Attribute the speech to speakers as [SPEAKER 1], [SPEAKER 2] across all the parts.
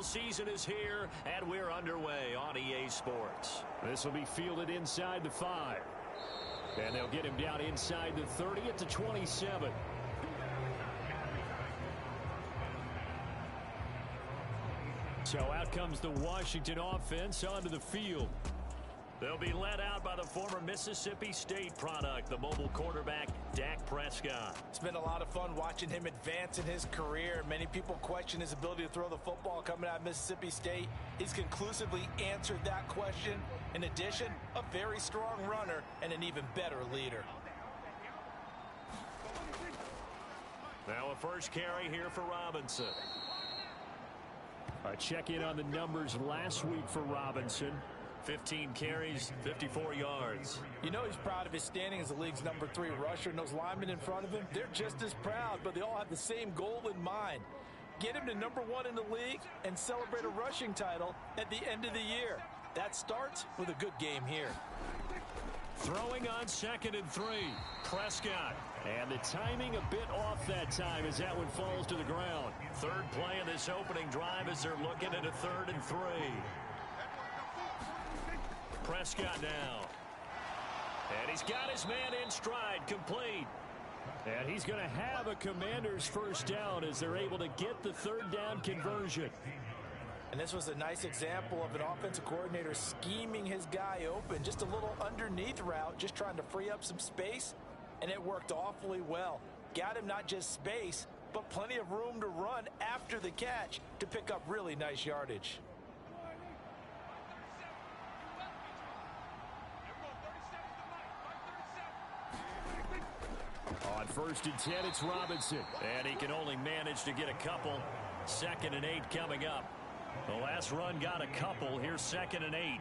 [SPEAKER 1] football season is here, and we're underway on EA Sports.
[SPEAKER 2] This will be fielded inside the 5. And they'll get him down inside the 30 at the 27. So out comes the Washington offense onto the field.
[SPEAKER 1] They'll be led out by the former Mississippi State product, the mobile quarterback, Dak Prescott.
[SPEAKER 3] It's been a lot of fun watching him advance in his career. Many people question his ability to throw the football coming out of Mississippi State. He's conclusively answered that question. In addition, a very strong runner and an even better leader.
[SPEAKER 1] Now a first carry here for Robinson.
[SPEAKER 2] A check-in on the numbers last week for Robinson.
[SPEAKER 1] 15 carries, 54 yards.
[SPEAKER 3] You know he's proud of his standing as the league's number 3 rusher, and those linemen in front of him, they're just as proud, but they all have the same goal in mind. Get him to number 1 in the league and celebrate a rushing title at the end of the year. That starts with a good game here.
[SPEAKER 1] Throwing on 2nd and 3. Prescott.
[SPEAKER 2] And the timing a bit off that time as that one falls to the ground.
[SPEAKER 1] Third play of this opening drive as they're looking at a 3rd and 3. Prescott now. And he's got his man in stride, complete.
[SPEAKER 2] And he's going to have a Commander's first down as they're able to get the 3rd down conversion.
[SPEAKER 3] And this was a nice example of an offensive coordinator scheming his guy open. Just a little underneath route, just trying to free up some space. And it worked awfully well. Got him not just space, but plenty of room to run after the catch to pick up really nice yardage.
[SPEAKER 2] On 1st and 10, it's Robinson.
[SPEAKER 1] And he can only manage to get a couple. 2nd and 8 coming up. The last run got a couple. Here's 2nd and 8.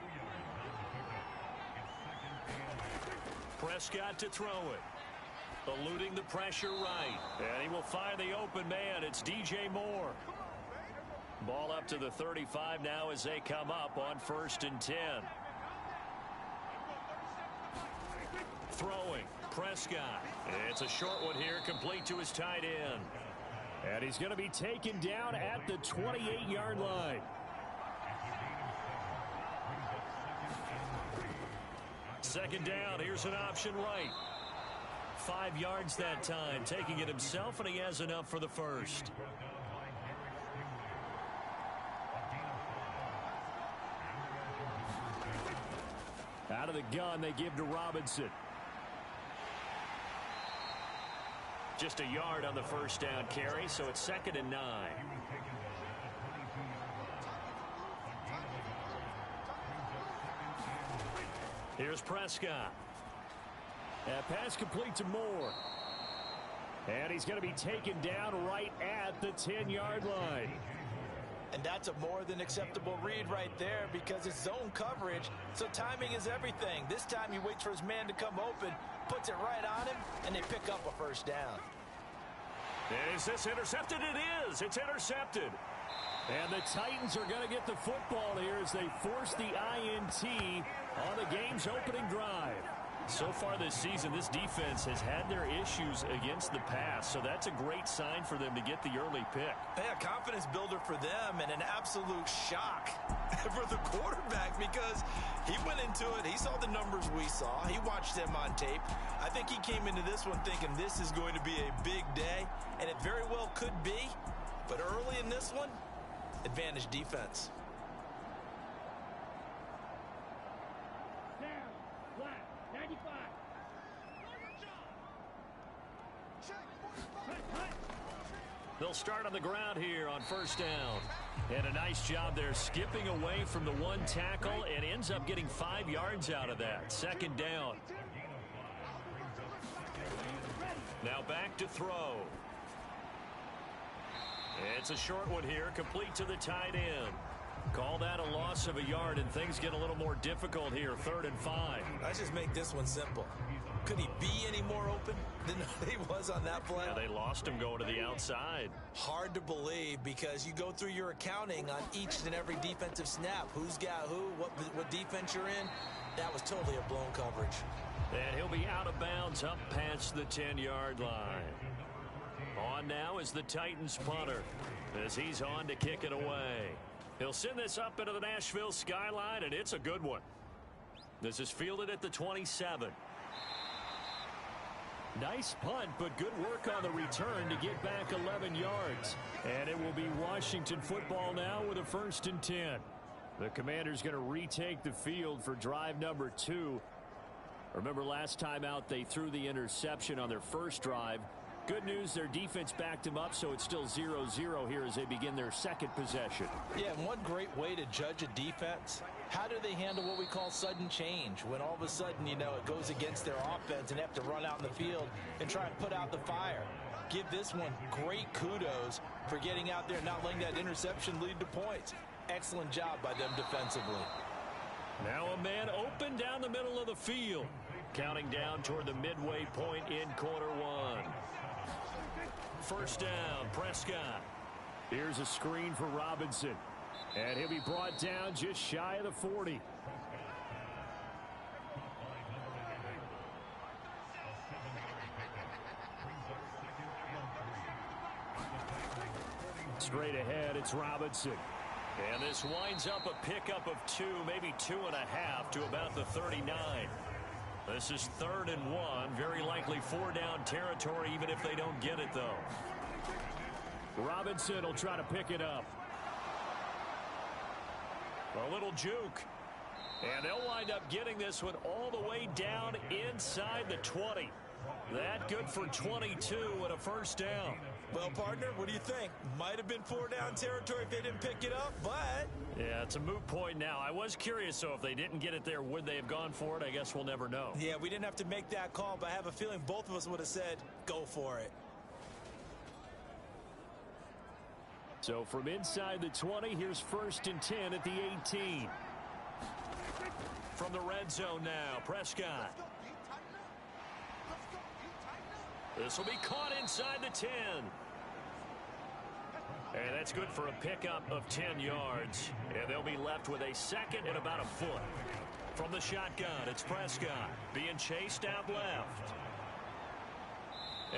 [SPEAKER 1] Prescott to throw it. Eluding the pressure right. And he will find the open man. It's DJ Moore. Ball up to the 35 now as they come up on 1st and 10. Throwing. Prescott. It's a short one here, complete to his tight end.
[SPEAKER 2] And he's going to be taken down at the 28-yard line.
[SPEAKER 1] Second down, here's an option right. 5 yards that time, taking it himself, and he has enough for the first.
[SPEAKER 2] Out of the gun, they give to Robinson.
[SPEAKER 1] Just a yard on the first down carry, so it's 2nd and 9. Here's Prescott.
[SPEAKER 2] That pass complete to Moore. And he's going to be taken down right at the 10-yard line.
[SPEAKER 3] And that's a more than acceptable read right there because it's zone coverage, so timing is everything. This time he waits for his man to come open, puts it right on him, and they pick up a first down.
[SPEAKER 1] Is this intercepted? It is. It's intercepted.
[SPEAKER 2] And the Titans are going to get the football here as they force the INT on the game's opening drive.
[SPEAKER 1] So far this season, this defense has had their issues against the pass, so that's a great sign for them to get the early pick.
[SPEAKER 3] Yeah, confidence builder for them and an absolute shock for the quarterback because he went into it. He saw the numbers we saw. He watched them on tape. I think he came into this one thinking this is going to be a big day, and it very well could be. But early in this one, advantage defense.
[SPEAKER 1] They'll start on the ground here on first down. And a nice job there skipping away from the one tackle and ends up getting 5 yards out of that. 2nd down. Now back to throw. It's a short one here, complete to the tight end. Call that a loss of a yard, and things get a little more difficult here. 3rd and 5.
[SPEAKER 3] Let's just make this one simple. Could he be any more open than he was on that play?
[SPEAKER 1] Yeah, they lost him going to the outside.
[SPEAKER 3] Hard to believe because you go through your accounting on each and every defensive snap. Who's got who, what defense you're in. That was totally a blown coverage.
[SPEAKER 1] And he'll be out of bounds up past the 10-yard line. On now is the Titans punter as he's on to kick it away. He'll send this up into the Nashville skyline, and it's a good one. This is fielded at the 27.
[SPEAKER 2] Nice punt, but good work on the return to get back 11 yards. And it will be Washington football now with a 1st and 10. The Commanders going to retake the field for drive number 2. Remember last time out they threw the interception on their first drive. Good news, their defense backed them up, so it's still 0-0 here as they begin their second possession.
[SPEAKER 3] Yeah, and one great way to judge a defense, how do they handle what we call sudden change? When all of a sudden, you know, it goes against their offense and they have to run out in the field and try and put out the fire. Give this one great kudos for getting out there and not letting that interception lead to points. Excellent job by them defensively.
[SPEAKER 1] Now a man open down the middle of the field. Counting down toward the midway point in quarter 1. First down, Prescott.
[SPEAKER 2] Here's a screen for Robinson. And he'll be brought down just shy of the 40. Straight ahead, it's Robinson.
[SPEAKER 1] And this winds up a pickup of 2, maybe 2.5 to about the 39. This is 3rd and 1. Very likely 4-down territory, even if they don't get it, though.
[SPEAKER 2] Robinson will try to pick it up.
[SPEAKER 1] A little juke. And they'll wind up getting this one all the way down inside the 20. That good for 22 and a 1st down.
[SPEAKER 3] Well, partner, what do you think? Might have been 4-down territory if they didn't pick it up, but...
[SPEAKER 1] Yeah, it's a moot point now. I was curious, so if they didn't get it there, would they have gone for it? I guess we'll never know.
[SPEAKER 3] Yeah, we didn't have to make that call, but I have a feeling both of us would have said, go for it.
[SPEAKER 2] So from inside the 20, here's 1st and 10 at the 18.
[SPEAKER 1] From the red zone now, Prescott. This will be caught inside the 10. And that's good for a pickup of 10 yards. And they'll be left with a 2nd and about a foot. From the shotgun, it's Prescott being chased out left.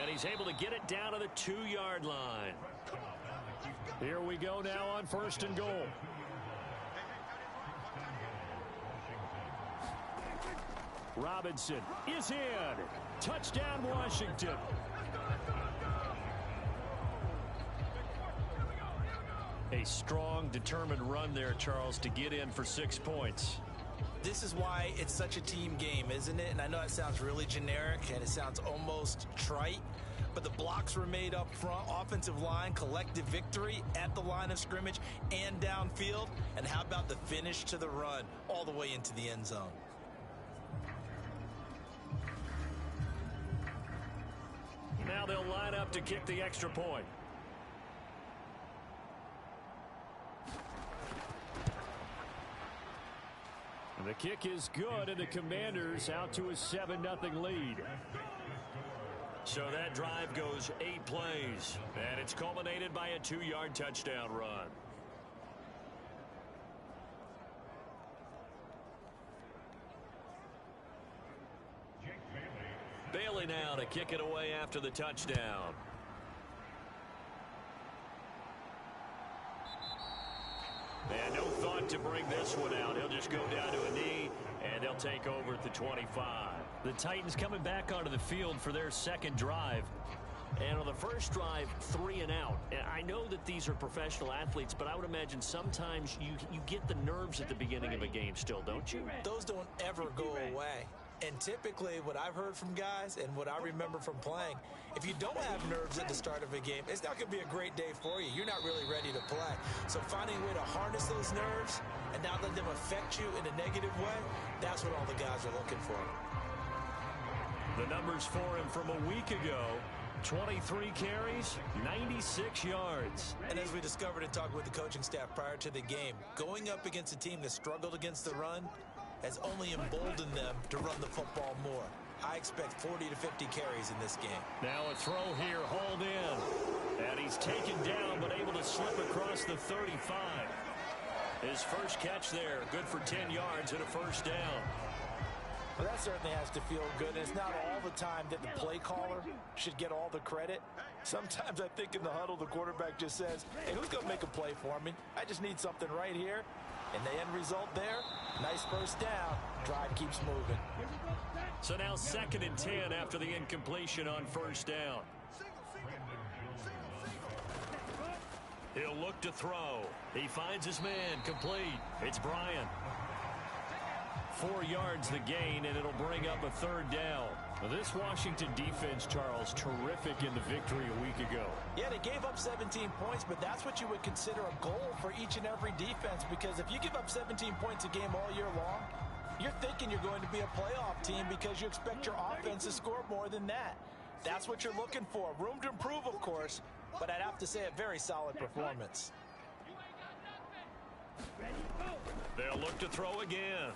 [SPEAKER 1] And he's able to get it down to the 2-yard line.
[SPEAKER 2] Here we go now on 1st and goal. Robinson is in. Touchdown, Washington.
[SPEAKER 1] A strong, determined run there, Charles, to get in for 6 points.
[SPEAKER 3] This is why it's such a team game, isn't it? And I know it sounds really generic and it sounds almost trite, but the blocks were made up front, offensive line, collective victory at the line of scrimmage and downfield. And how about the finish to the run all the way into the end zone?
[SPEAKER 1] Now they'll line up to kick the extra point.
[SPEAKER 2] The kick is good, and the Commanders out to a 7-0 lead.
[SPEAKER 1] So that drive goes 8 plays, and it's culminated by a 2-yard touchdown run. Bailey now to kick it away after the touchdown. And no thought to bring this one out. He'll just go down to a knee, and they'll take over at the 25. The Titans coming back onto the field for their 2nd drive. And on the first drive, 3 and out. And I know that these are professional athletes, but I would imagine sometimes you get the nerves at the beginning of a game still, don't you?
[SPEAKER 3] Those don't ever go away. And typically what I've heard from guys and what I remember from playing, if you don't have nerves at the start of a game, it's not going to be a great day for you. You're not really ready to play. So finding a way to harness those nerves and not let them affect you in a negative way, that's what all the guys are looking for.
[SPEAKER 1] The numbers for him from a week ago, 23 carries, 96 yards.
[SPEAKER 3] And as we discovered in talking with the coaching staff prior to the game, going up against a team that struggled against the run has only emboldened them to run the football more. I expect 40 to 50 carries in this game.
[SPEAKER 1] Now a throw here, hauled in. And he's taken down, but able to slip across the 35. His first catch there, good for 10 yards and a 1st down.
[SPEAKER 3] Well, that certainly has to feel good. And it's not all the time that the play caller should get all the credit. Sometimes I think in the huddle, the quarterback just says, hey, who's going to make a play for me? I just need something right here. And the end result there, nice first down. Drive keeps moving.
[SPEAKER 1] So now 2nd and 10 after the incompletion on first down. He'll look to throw. He finds his man complete. It's Bryant. 4 yards the gain, and it'll bring up a 3rd down. Well, this Washington defense, Charles, terrific in the victory a week ago.
[SPEAKER 3] Yeah, they gave up 17 points, but that's what you would consider a goal for each and every defense, because if you give up 17 points a game all year long, you're thinking you're going to be a playoff team because you expect your offense to score more than that. That's what you're looking for. Room to improve, of course, but I'd have to say a very solid performance.
[SPEAKER 1] They'll look to throw again.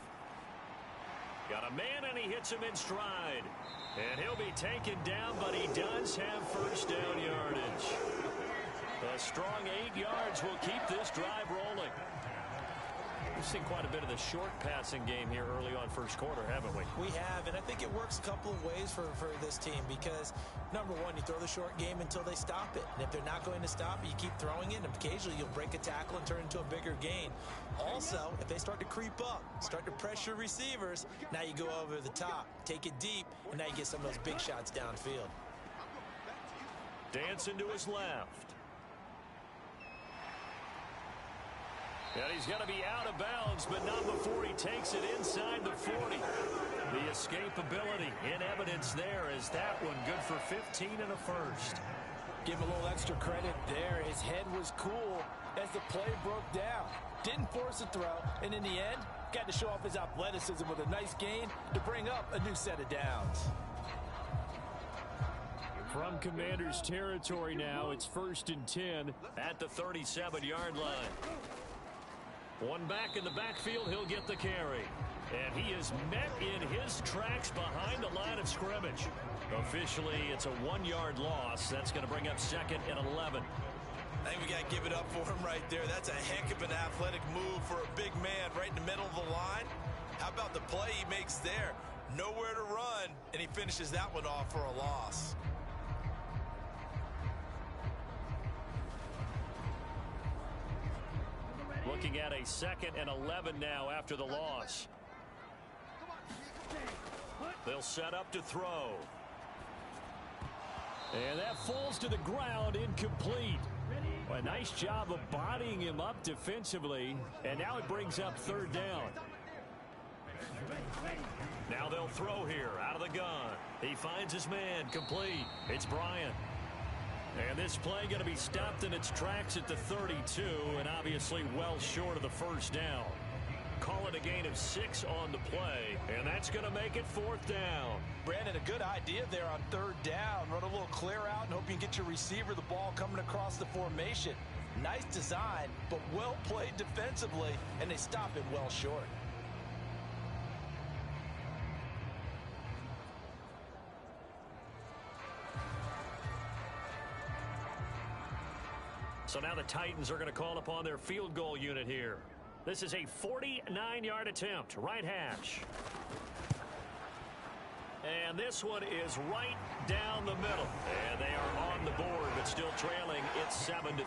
[SPEAKER 1] Got a man, and he hits him in stride. And he'll be taken down, but he does have first down yardage. A strong 8 yards will keep this drive rolling. We've seen quite a bit of the short passing game here early on first quarter, haven't we?
[SPEAKER 3] We have, and I think it works a couple of ways for this team because, number one, you throw the short game until they stop it. And if they're not going to stop it, you keep throwing it, and occasionally you'll break a tackle and turn it into a bigger gain. Also, if they start to creep up, start to pressure receivers, now you go over the top, take it deep, and now you get some of those big shots downfield.
[SPEAKER 1] Dancing to his left. And he's going to be out of bounds, but not before he takes it inside the 40. The escapability in evidence there as that one good for 15 and a first.
[SPEAKER 3] Give him a little extra credit there. His head was cool as the play broke down. Didn't force a throw, and in the end, got to show off his athleticism with a nice gain to bring up a new set of downs.
[SPEAKER 2] From Commanders territory now, it's 1st and 10
[SPEAKER 1] at the 37-yard line. One back in the backfield, he'll get the carry. And he is met in his tracks behind the line of scrimmage. Officially, it's a 1-yard loss. That's going to bring up 2nd and 11.
[SPEAKER 3] I think we got to give it up for him right there. That's a heck of an athletic move for a big man right in the middle of the line. How about the play he makes there? Nowhere to run, and he finishes that one off for a loss.
[SPEAKER 1] Looking at a 2nd and 11 now after the loss. They'll set up to throw.
[SPEAKER 2] And that falls to the ground, incomplete. A nice job of bodying him up defensively, and now it brings up 3rd down.
[SPEAKER 1] Now they'll throw here out of the gun. He finds his man complete. It's Bryant. And this play going to be stopped in its tracks at the 32, and obviously well short of the first down. Call it a gain of 6 on the play, and that's going to make it 4th down.
[SPEAKER 3] Brandon, a good idea there on 3rd down. Run a little clear out and hope you can get your receiver the ball coming across the formation. Nice design, but well played defensively, and they stop it well short.
[SPEAKER 1] So now the Titans are going to call upon their field goal unit here. This is a 49-yard attempt, right hash. And this one is right down the middle. And they are on the board, but still trailing. It's 7-3.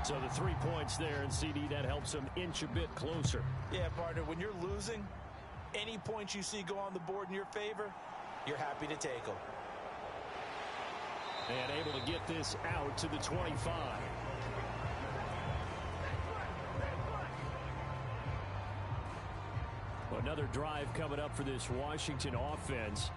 [SPEAKER 2] So the 3 points there, and CD, that helps them inch a bit closer.
[SPEAKER 3] Yeah, partner, when you're losing, any points you see go on the board in your favor, you're happy to take them.
[SPEAKER 2] And able to get this out to the 25. Another drive coming up for this Washington offense.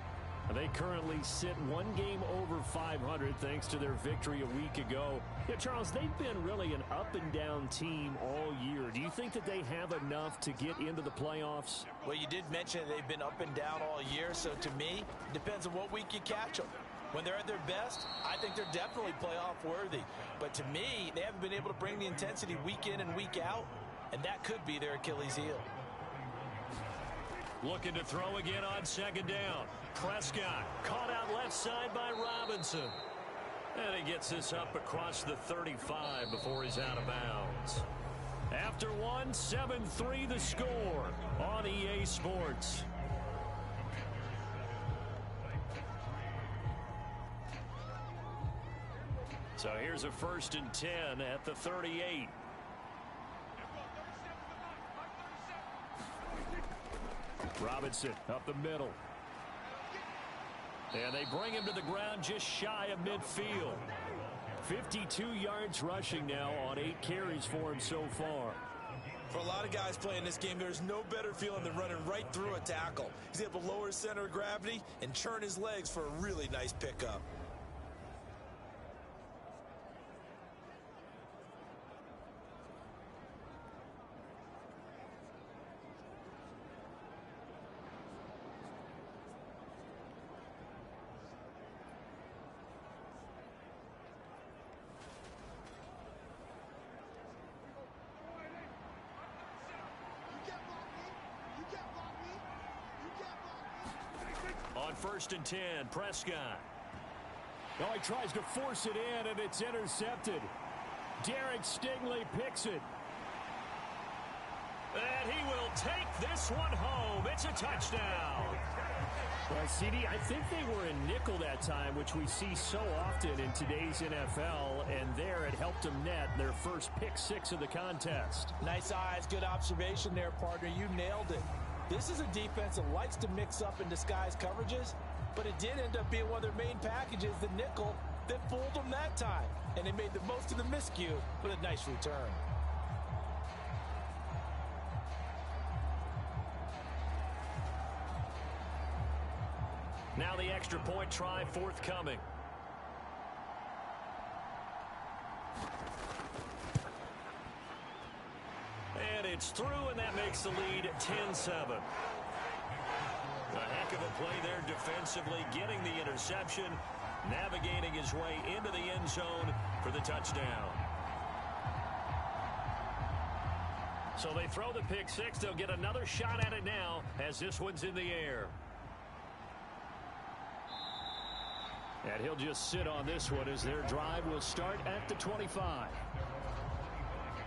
[SPEAKER 2] They currently sit 1 game over 500 thanks to their victory a week ago. Yeah, Charles, they've been really an up-and-down team all year. Do you think that they have enough to get into the playoffs?
[SPEAKER 3] Well, you did mention they've been up and down all year, so to me, it depends on what week you catch them. When they're at their best, I think they're definitely playoff worthy. But to me, they haven't been able to bring the intensity week in and week out, and that could be their Achilles heel.
[SPEAKER 1] Looking to throw again on 2nd down. Prescott caught out left side by Robinson. And he gets this up across the 35 before he's out of bounds.
[SPEAKER 2] After one, 7-3 the score on EA Sports. So here's a 1st and 10 at the 38. Robinson up the middle. And they bring him to the ground just shy of midfield. 52 yards rushing now on 8 carries for him so far.
[SPEAKER 3] For a lot of guys playing this game, there's no better feeling than running right through a tackle. He's able to lower his center of gravity and churn his legs for a really nice pickup.
[SPEAKER 1] On 1st and 10, Prescott.
[SPEAKER 2] Oh, he tries to force it in, and it's intercepted. Derek Stingley picks it.
[SPEAKER 1] And he will take this one home. It's a touchdown.
[SPEAKER 2] Well, CD, I think they were in nickel that time, which we see so often in today's NFL, and there it helped them net their first pick 6 of the contest.
[SPEAKER 3] Nice eyes, good observation there, partner. You nailed it. This is a defense that likes to mix up and disguise coverages, but it did end up being one of their main packages, the nickel, that fooled them that time. And they made the most of the miscue with a nice return.
[SPEAKER 1] Now the extra point try forthcoming. And it's through, and that makes the lead 10-7. A heck of a play there defensively, getting the interception, navigating his way into the end zone for the touchdown. So they throw the pick 6. They'll get another shot at it now as this one's in the air.
[SPEAKER 2] And he'll just sit on this one as their drive will start at the 25.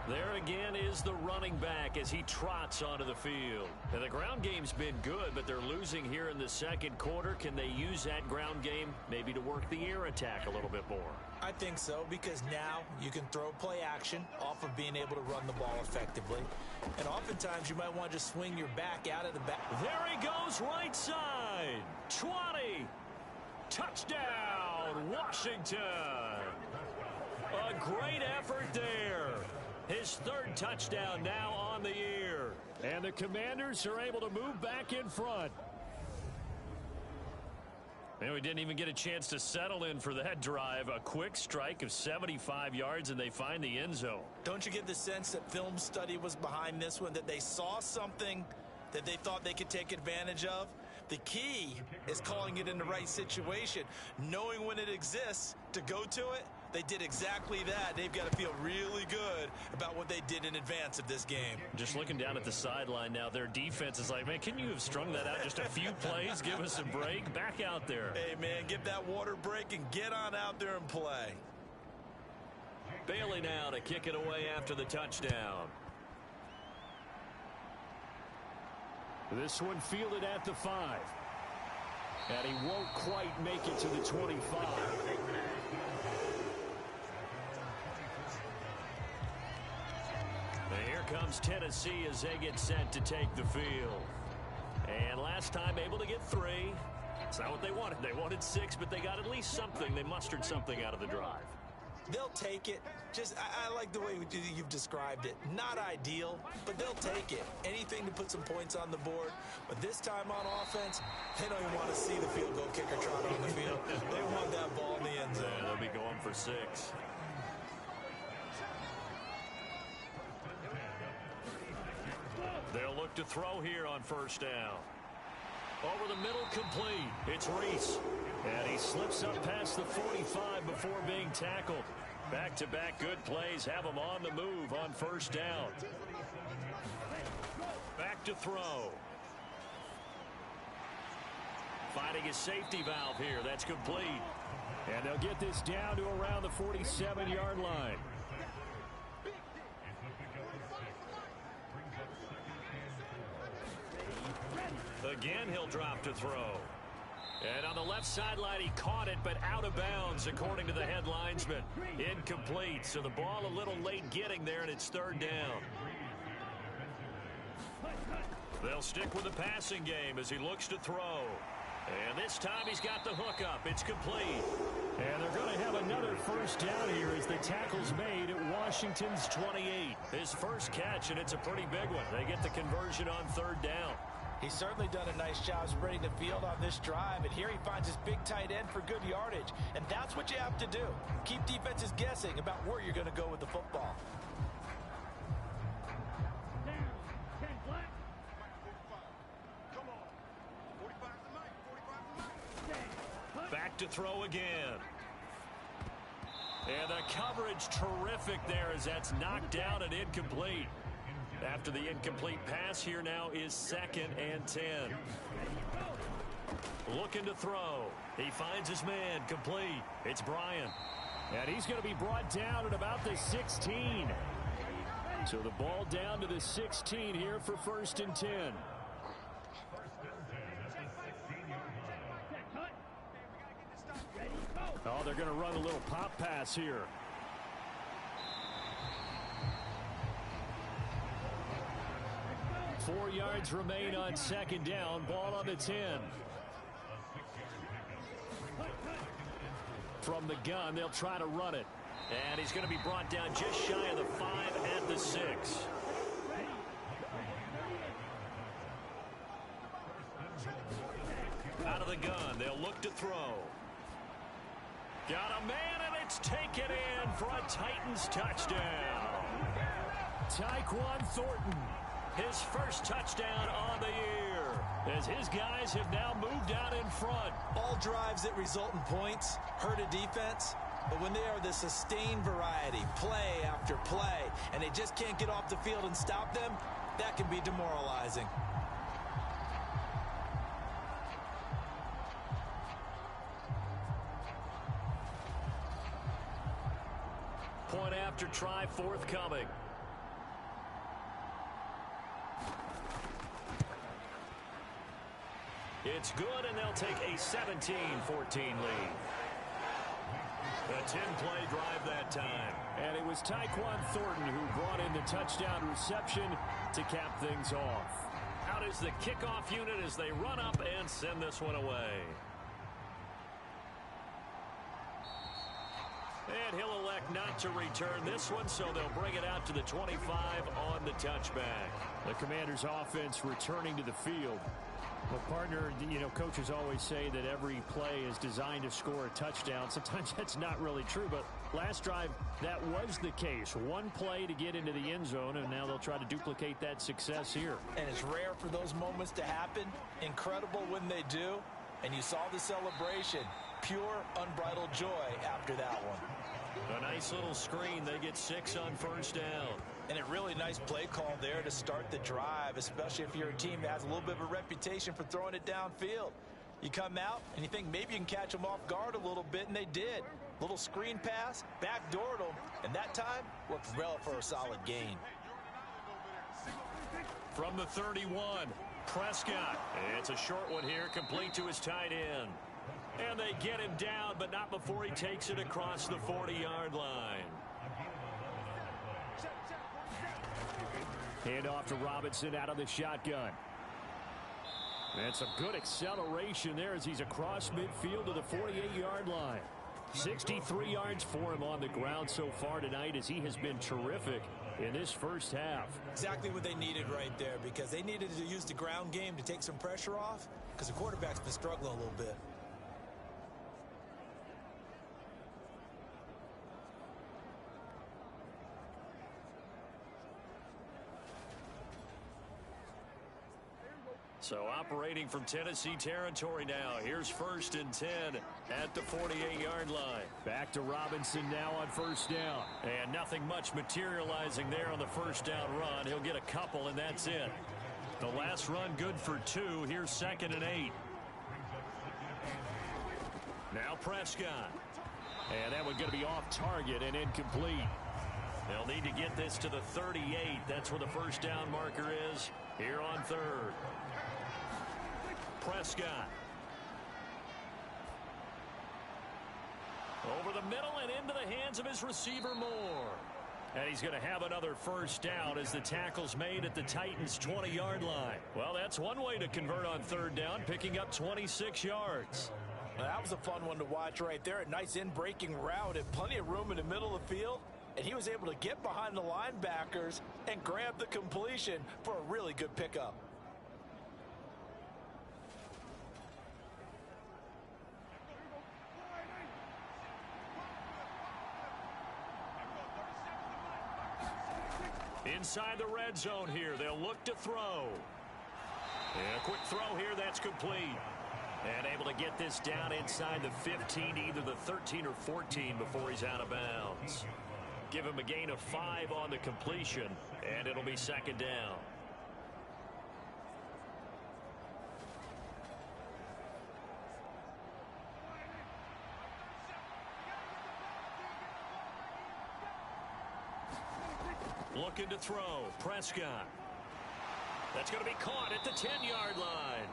[SPEAKER 1] There again is the running back as he trots onto the field. Now, the ground game's been good, but they're losing here in the second quarter. Can they use that ground game maybe to work the air attack a little bit more?
[SPEAKER 3] I think so, because now you can throw play action off of being able to run the ball effectively. And oftentimes you might want to just swing your back out of the back.
[SPEAKER 1] There he goes, right side. 20. Touchdown, Washington. A great effort there. His 3rd touchdown now on the year.
[SPEAKER 2] And the Commanders are able to move back in front.
[SPEAKER 1] And we didn't even get a chance to settle in for that drive. A quick strike of 75 yards, and they find the end zone.
[SPEAKER 3] Don't you get the sense that film study was behind this one, that they saw something that they thought they could take advantage of? The key is calling it in the right situation, knowing when it exists to go to it. They did exactly that. They've got to feel really good about what they did in advance of this game.
[SPEAKER 1] Just looking down at the sideline now, their defense is like, man, can you have strung that out just a few plays? Give us a break. Back out there.
[SPEAKER 3] Hey, man, give that water break and get on out there and play.
[SPEAKER 1] Bailey now to kick it away after the touchdown.
[SPEAKER 2] This one fielded at the 5. And he won't quite make it to the 25.
[SPEAKER 1] And here comes Tennessee as they get set to take the field. And last time able to get 3. It's not what they wanted. They wanted 6, but they got at least something. They mustered something out of the drive.
[SPEAKER 3] They'll take it. I like the way you've described it. Not ideal, but they'll take it. Anything to put some points on the board. But this time on offense, they don't even want to see the field goal kicker trot on the field. They want that ball in the end zone.
[SPEAKER 1] Yeah, they'll be going for 6. They'll look to throw here on 1st down. Over the middle, complete. It's Reese. And he slips up past the 45 before being tackled. Back-to-back good plays have him on the move on 1st down. Back to throw. Finding his safety valve here. That's complete.
[SPEAKER 2] And they'll get this down to around the 47-yard line.
[SPEAKER 1] Again, he'll drop to throw. And on the left sideline, he caught it, but out of bounds, according to the head linesman. Incomplete, so the ball a little late getting there, and it's third down. They'll stick with the passing game as he looks to throw. And this time he's got the hook up. It's complete.
[SPEAKER 2] And they're going to have another first down here as the tackle's made at Washington's 28.
[SPEAKER 1] His first catch, and it's a pretty big one. They get the conversion on third down.
[SPEAKER 3] He's certainly done a nice job spreading the field on this drive, and here he finds his big tight end for good yardage. And that's what you have to do. Keep defenses guessing about where you're going to go with the football.
[SPEAKER 1] Back to throw again. And the coverage terrific there as that's knocked down and incomplete. After the incomplete pass, here now is 2nd and 10. Looking to throw. He finds his man complete. It's Bryant.
[SPEAKER 2] And he's going to be brought down at about the 16. So the ball down to the 16 here for 1st and 10. Oh, they're going to run a little pop pass here. Four yards remain on 2nd down. Ball on the 10. From the gun, they'll try to run it.
[SPEAKER 1] And he's going to be brought down just shy of the 5 at the 6. Out of the gun, they'll look to throw. Got a man, and it's taken in for a Titans touchdown.
[SPEAKER 2] Tyquan Thornton.
[SPEAKER 1] His first touchdown on the year, as his guys have now moved out in front.
[SPEAKER 3] All drives that result in points hurt a defense, but when they are the sustained variety, play after play, and they just can't get off the field and stop them, that can be demoralizing.
[SPEAKER 1] Point after try forthcoming. It's good, and they'll take a 17-14 lead. A 10-play drive that time.
[SPEAKER 2] And it was Tyquan Thornton who brought in the touchdown reception to cap things off.
[SPEAKER 1] Out is the kickoff unit as they run up and send this one away. And he'll elect not to return this one, so they'll bring it out to the 25 on the touchback.
[SPEAKER 2] The Commanders' offense returning to the field. Well, partner, you know, coaches always say that every play is designed to score a touchdown. Sometimes that's not really true, but last drive, that was the case. One play to get into the end zone, and now they'll try to duplicate that success here.
[SPEAKER 3] And it's rare for those moments to happen. Incredible when they do. And you saw the celebration. Pure, unbridled joy after that one.
[SPEAKER 1] A nice little screen. They get 6 on first down.
[SPEAKER 3] And a really nice play call there to start the drive, especially if you're a team that has a little bit of a reputation for throwing it downfield. You come out and you think maybe you can catch them off guard a little bit, and they did. Little screen pass, backdoored them, and that time worked well for a solid gain.
[SPEAKER 1] From the 31, Prescott. It's a short one here, complete to his tight end. And they get him down, but not before he takes it across the 40-yard line.
[SPEAKER 2] Hand off to Robinson out of the shotgun. And some good acceleration there as he's across midfield to the 48-yard line. 63 yards for him on the ground so far tonight as he has been terrific in this first half.
[SPEAKER 3] Exactly what they needed right there, because they needed to use the ground game to take some pressure off, because the quarterback's been struggling a little bit.
[SPEAKER 1] So operating from Tennessee territory now. Here's 1st and 10 at the 48-yard line.
[SPEAKER 2] Back to Robinson now on first down.
[SPEAKER 1] And nothing much materializing there on the first down run. He'll get a couple, and that's it. The last run good for 2. Here's 2nd and 8. Now Prescott.
[SPEAKER 2] And that one's going to be off target and incomplete.
[SPEAKER 1] They'll need to get this to the 38. That's where the first down marker is here on 3rd. Prescott. Over the middle and into the hands of his receiver Moore. And he's going to have another first down as the tackle's made at the Titans' 20-yard line. Well, that's one way to convert on third down, picking up 26 yards.
[SPEAKER 3] Well, that was a fun one to watch right there. A nice in-breaking route and plenty of room in the middle of the field. And he was able to get behind the linebackers and grab the completion for a really good pickup.
[SPEAKER 1] Inside the red zone here, they'll look to throw. And a quick throw here, that's complete. And able to get this down inside the 15, either the 13 or 14 before he's out of bounds. Give him a gain of 5 on the completion, and it'll be second down. Looking to throw. Prescott. That's going to be caught at the 10-yard line.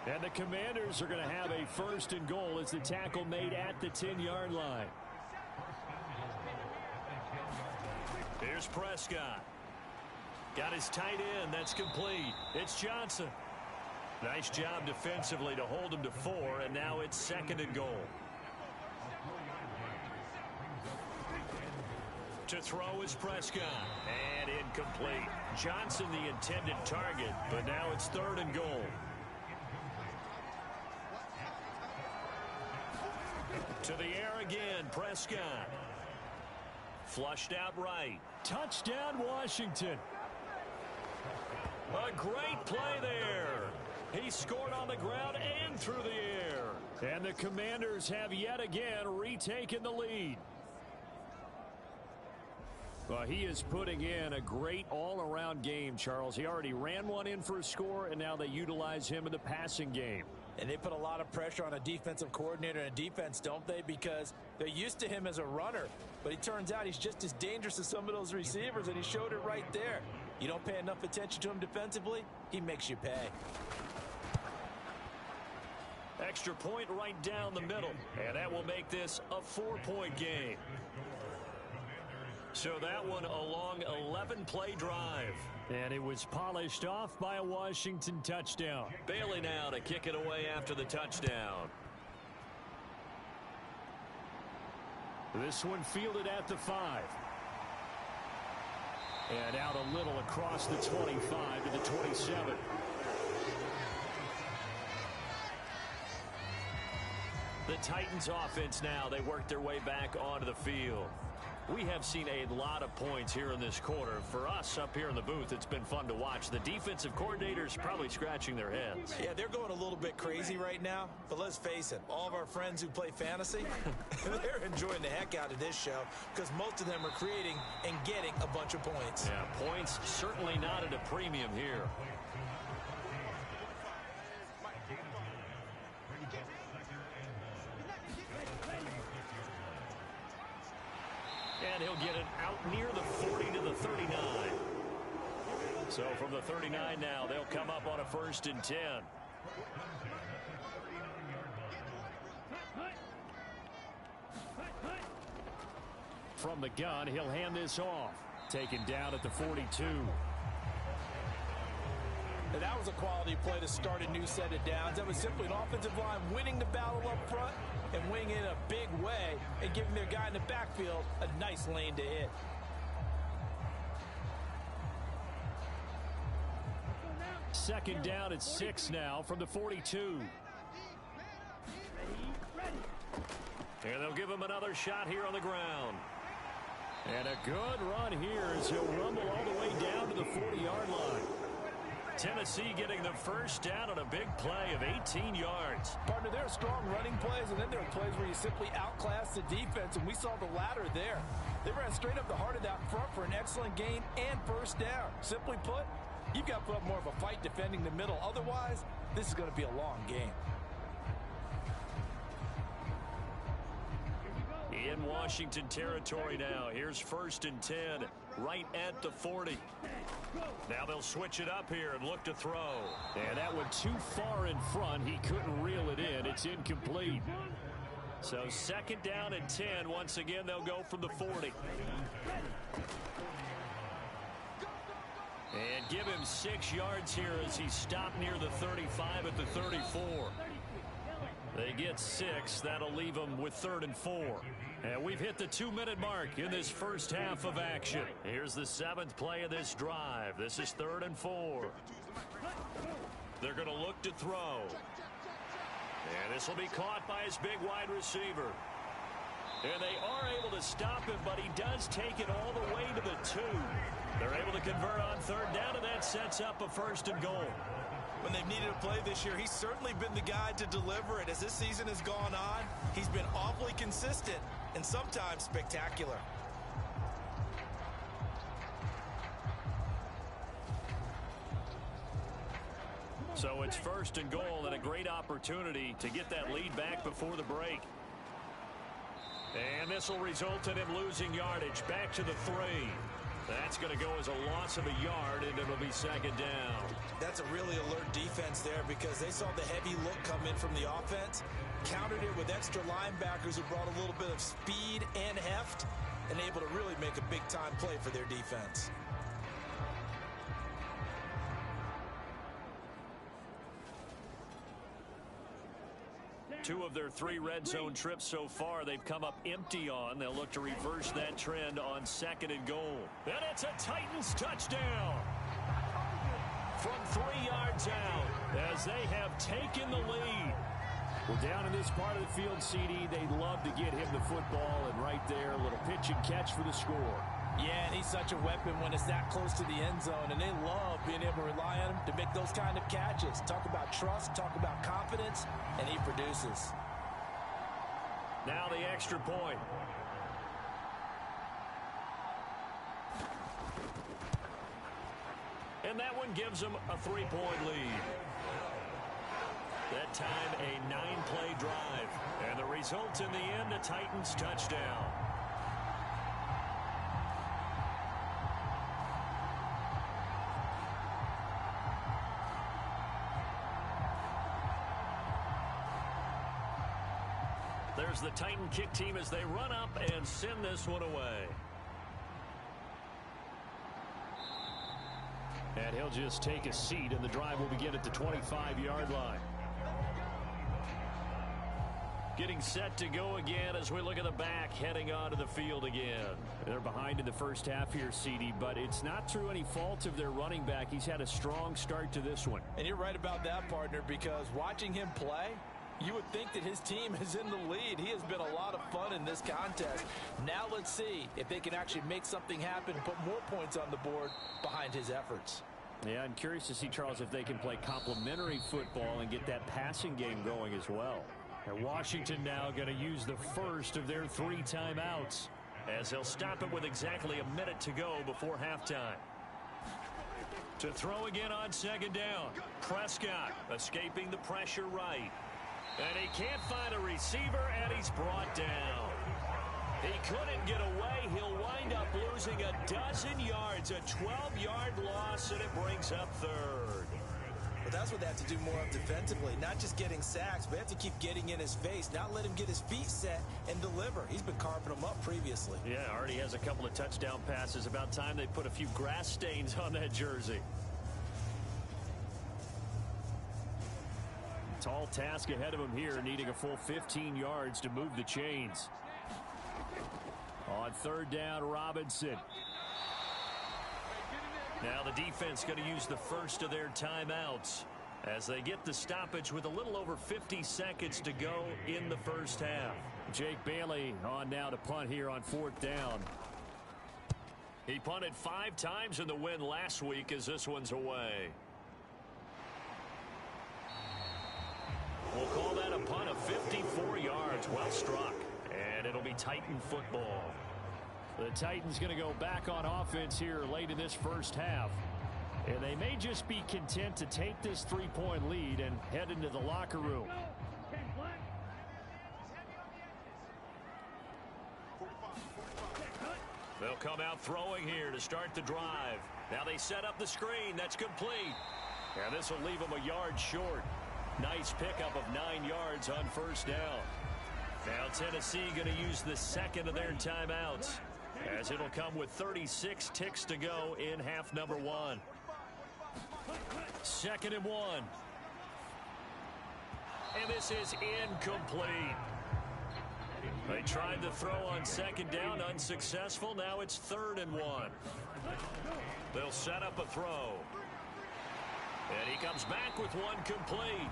[SPEAKER 2] And the Commanders are going to have a first and goal as the tackle made at the 10-yard line.
[SPEAKER 1] Here's Prescott. Got his tight end. That's complete. It's Johnson. Nice job defensively to hold him to 4, and now it's second and goal. To throw is Prescott, and incomplete. Johnson the intended target, but now it's third and goal. To the air again, Prescott. Flushed out right.
[SPEAKER 2] Touchdown, Washington.
[SPEAKER 1] A great play there. He scored on the ground and through the air.
[SPEAKER 2] And the Commanders have yet again retaken the lead. Well, he is putting in a great all-around game, Charles. He already ran one in for a score, and now they utilize him in the passing game.
[SPEAKER 3] And they put a lot of pressure on a defensive coordinator and a defense, don't they? Because they're used to him as a runner. But it turns out he's just as dangerous as some of those receivers, and he showed it right there. You don't pay enough attention to him defensively, he makes you pay.
[SPEAKER 1] Extra point right down the middle, and that will make this a 4-point game. So that one a long 11-play drive.
[SPEAKER 2] And it was polished off by a Washington touchdown.
[SPEAKER 1] Bailey now to kick it away after the touchdown.
[SPEAKER 2] This one fielded at the 5. And out a little across the 25 to the 27.
[SPEAKER 1] The Titans offense now, they work their way back onto the field. We have seen a lot of points here in this quarter. For us up here in the booth, it's been fun to watch. The defensive coordinators probably scratching their heads.
[SPEAKER 3] Yeah, they're going a little bit crazy right now. But let's face it, all of our friends who play fantasy, they're enjoying the heck out of this show because most of them are creating and getting a bunch of points.
[SPEAKER 1] Yeah, points certainly not at a premium here. And he'll get it out near the 40 to the 39. So from the 39 now, they'll come up on a 1st and 10.
[SPEAKER 2] From the gun, he'll hand this off. Taken down at the 42.
[SPEAKER 3] And that was a quality play to start a new set of downs. That was simply an offensive line winning the battle up front and winning it in a big way and giving their guy in the backfield a nice lane to hit.
[SPEAKER 2] Second down at 6 now from the 42.
[SPEAKER 1] And they'll give him another shot here on the ground.
[SPEAKER 2] And a good run here as he'll rumble all the way down to the 40-yard line.
[SPEAKER 1] Tennessee getting the first down on a big play of 18 yards.
[SPEAKER 3] Partner, there are strong running plays, and then there are plays where you simply outclass the defense, and we saw the latter there. They ran straight up the heart of that front for an excellent gain and first down. Simply put, you've got to put up more of a fight defending the middle. Otherwise, this is going to be a long game.
[SPEAKER 1] In Washington territory now. Here's 1st and 10 right at the 40. Now they'll switch it up here and look to throw.
[SPEAKER 2] And that went too far in front. He couldn't reel it in. It's incomplete.
[SPEAKER 1] So 2nd down and 10. Once again, they'll go from the 40. And give him 6 yards here as he stopped near the 35 at the 34. They get 6. That'll leave them with 3rd and 4. And we've hit the 2-minute mark in this first half of action. Here's the 7th play of this drive. This is 3rd and 4. They're going to look to throw. And this will be caught by his big wide receiver. And they are able to stop him, but he does take it all the way to the 2. They're able to convert on 3rd down, and that sets up a 1st and goal.
[SPEAKER 3] When they've needed a play this year, he's certainly been the guy to deliver it. As this season has gone on, he's been awfully consistent and sometimes spectacular.
[SPEAKER 1] So it's 1st and goal, and a great opportunity to get that lead back before the break. And this will result in him losing yardage back to the 3. That's going to go as a loss of a yard, and it'll be 2nd down.
[SPEAKER 3] That's a really alert defense there because they saw the heavy look come in from the offense, countered it with extra linebackers who brought a little bit of speed and heft, and able to really make a big-time play for their defense.
[SPEAKER 1] Two of their 3 red zone trips so far, they've come up empty on. They'll look to reverse that trend on 2nd and goal. And it's a Titans touchdown from 3 yards out as they have taken the lead.
[SPEAKER 2] Well, down in this part of the field, CD, they'd love to get him the football, and right there, a little pitch and catch for the score.
[SPEAKER 3] Yeah, and he's such a weapon when it's that close to the end zone, and they love being able to rely on him to make those kind of catches. Talk about trust, talk about confidence, and he produces.
[SPEAKER 1] Now the extra point. And that one gives them a 3-point lead. That time a 9-play drive. And the result in the end, a Titans touchdown. There's the Titan kick team as they run up and send this one away.
[SPEAKER 2] And he'll just take a seat, and the drive will begin at the 25-yard line.
[SPEAKER 1] Getting set to go again as we look at the back, heading onto the field again.
[SPEAKER 2] They're behind in the first half here, CD, but it's not through any fault of their running back. He's had a strong start to this one.
[SPEAKER 3] And you're right about that, partner, because watching him play, you would think that his team is in the lead. He has been a lot of fun in this contest. Now let's see if they can actually make something happen, put more points on the board behind his efforts.
[SPEAKER 2] Yeah, I'm curious to see, Charles, if they can play complementary football and get that passing game going as well.
[SPEAKER 1] And Washington now going to use the first of their 3 timeouts as they'll stop it with exactly a minute to go before halftime. To throw again on 2nd down. Prescott escaping the pressure right. And he can't find a receiver, and he's brought down. He couldn't get away. He'll wind up losing a dozen yards, a 12-yard loss, and it brings up 3rd.
[SPEAKER 3] But that's what they have to do more of defensively, not just getting sacks, but they have to keep getting in his face, not let him get his feet set and deliver. He's been carving them up previously.
[SPEAKER 1] Yeah, already has a couple of touchdown passes. About time they put a few grass stains on that jersey.
[SPEAKER 2] Tall task ahead of him here, needing a full 15 yards to move the chains. On 3rd down, Robinson.
[SPEAKER 1] Now the defense going to use the first of their timeouts as they get the stoppage with a little over 50 seconds to go in the first half.
[SPEAKER 2] Jake Bailey on now to punt here on 4th down.
[SPEAKER 1] He punted 5 times in the win last week as this one's away. We'll call that a punt of 54 yards. Well struck. And it'll be Titan football.
[SPEAKER 2] The Titans going to go back on offense here late in this first half. And they may just be content to take this 3-point lead and head into the locker room.
[SPEAKER 1] They'll come out throwing here to start the drive. Now they set up the screen. That's complete. And this will leave them a yard short. Nice pickup of 9 yards on first down. Now Tennessee going to use the second of their timeouts, as it'll come with 36 ticks to go in half number 1. 2nd and 1. And this is incomplete. They tried to throw on 2nd down, unsuccessful. Now it's 3rd and 1. They'll set up a throw. And he comes back with one complete.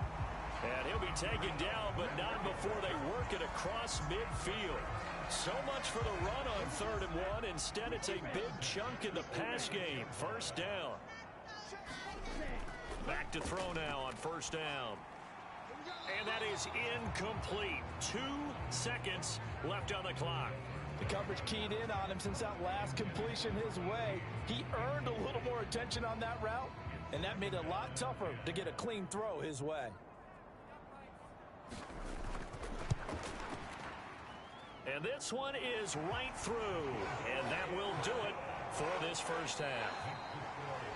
[SPEAKER 1] And he'll be taken down, but not before they work it across midfield. So much for the run on 3rd and 1. Instead, it's a big chunk in the pass game. First down. Back to throw now on first down. And that is incomplete. 2 seconds left on the clock.
[SPEAKER 3] The coverage keyed in on him since that last completion his way. He earned a little more attention on that route, and that made it a lot tougher to get a clean throw his way.
[SPEAKER 1] And this one is right through, and that will do it for this first half.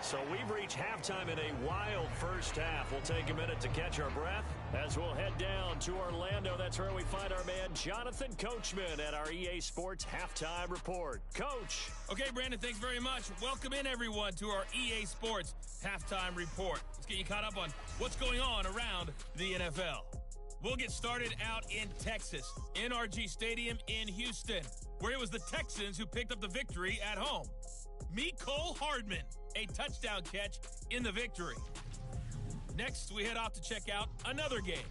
[SPEAKER 1] So we've reached halftime in a wild first half. We'll take a minute to catch our breath as we'll head down to Orlando. That's where we find our man Jonathan Coachman at our EA Sports Halftime Report. Coach.
[SPEAKER 4] Okay, Brandon, thanks very much. Welcome in, everyone, to our EA Sports Halftime Report. Let's get you caught up on what's going on around the NFL. We'll get started out in Texas, NRG Stadium in Houston, where it was the Texans who picked up the victory at home. Mecole Hardman, a touchdown catch in the victory. Next, we head off to check out another game,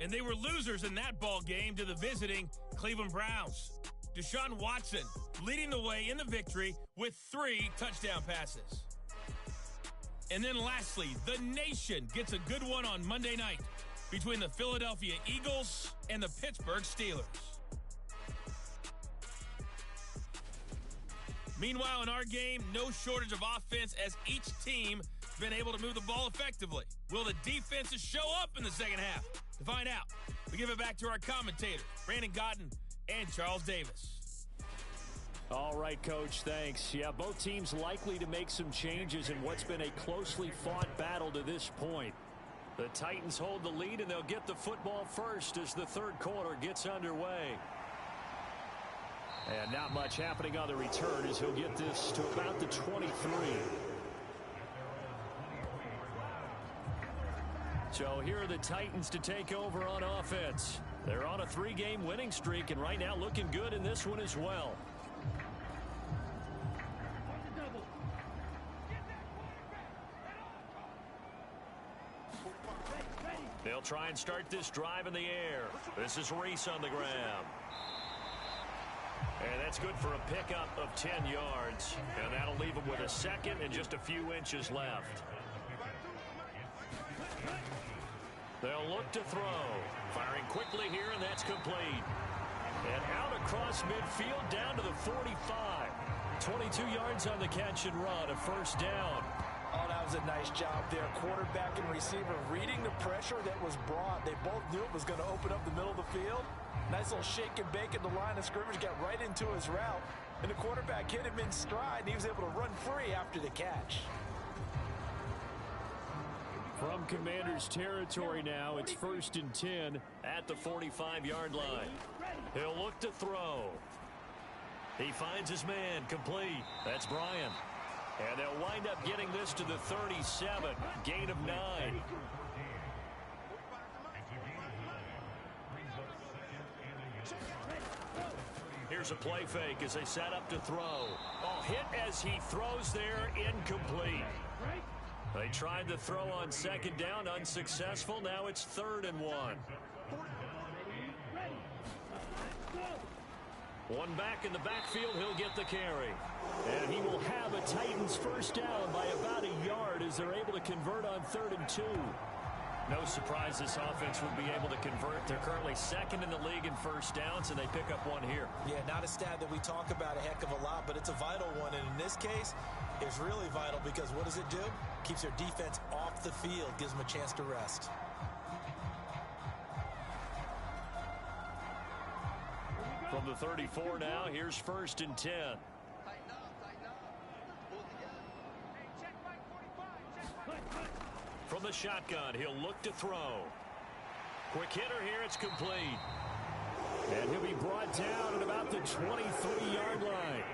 [SPEAKER 4] and they were losers in that ball game to the visiting Cleveland Browns. Deshaun Watson leading the way in the victory with 3 touchdown passes. And then lastly, the nation gets a good one on Monday night between the Philadelphia Eagles and the Pittsburgh Steelers. Meanwhile, in our game, no shortage of offense as each team has been able to move the ball effectively. Will the defenses show up in the second half? To find out, we give it back to our commentators, Brandon Gaudin and Charles Davis.
[SPEAKER 2] All right, Coach, thanks. Yeah, both teams likely to make some changes in what's been a closely fought battle to this point. The Titans hold the lead, and they'll get the football first as the third quarter gets underway. And not much happening on the return as he'll get this to about the 23. So here are the Titans to take over on offense. They're on a 3-game winning streak, and right now looking good in this one as well. They'll try and start this drive in the air. This is Reese on the ground. And that's good for a pickup of 10 yards. And that'll leave them with a second and just a few inches left. They'll look to throw. Firing quickly here, and that's complete. And out across midfield down to the 45. 22 yards on the catch and run, a first down.
[SPEAKER 3] Oh, that was a nice job there. Quarterback and receiver reading the pressure that was brought. They both knew it was going to open up the middle of the field. Nice little shake and bake at the line of scrimmage, got right into his route. And the quarterback hit him in stride, and he was able to run free after the catch.
[SPEAKER 2] From Commander's territory now, it's 1st and 10 at the 45-yard line. He'll look to throw. He finds his man, complete. That's Bryant. And they'll wind up getting this to the 37, gain of 9. Here's a play fake as they set up to throw. Oh, hit as he throws there, incomplete. They tried to throw on 2nd down, unsuccessful. Now it's 3rd and 1. One back in the backfield, he'll get the carry. And he will have a Titans first down by about a yard as they're able to convert on 3rd and 2. No surprise this offense would be able to convert. They're currently 2nd in the league in first downs, and they pick up one here.
[SPEAKER 3] Yeah, not a stat that we talk about a heck of a lot, but it's a vital one. And in this case, it's really vital because what does it do? Keeps their defense off the field, gives them a chance to rest.
[SPEAKER 1] From the 34 now, here's 1st and 10. From the shotgun, he'll look to throw. Quick hitter here, it's complete.
[SPEAKER 2] And he'll be brought down at about the 23-yard line.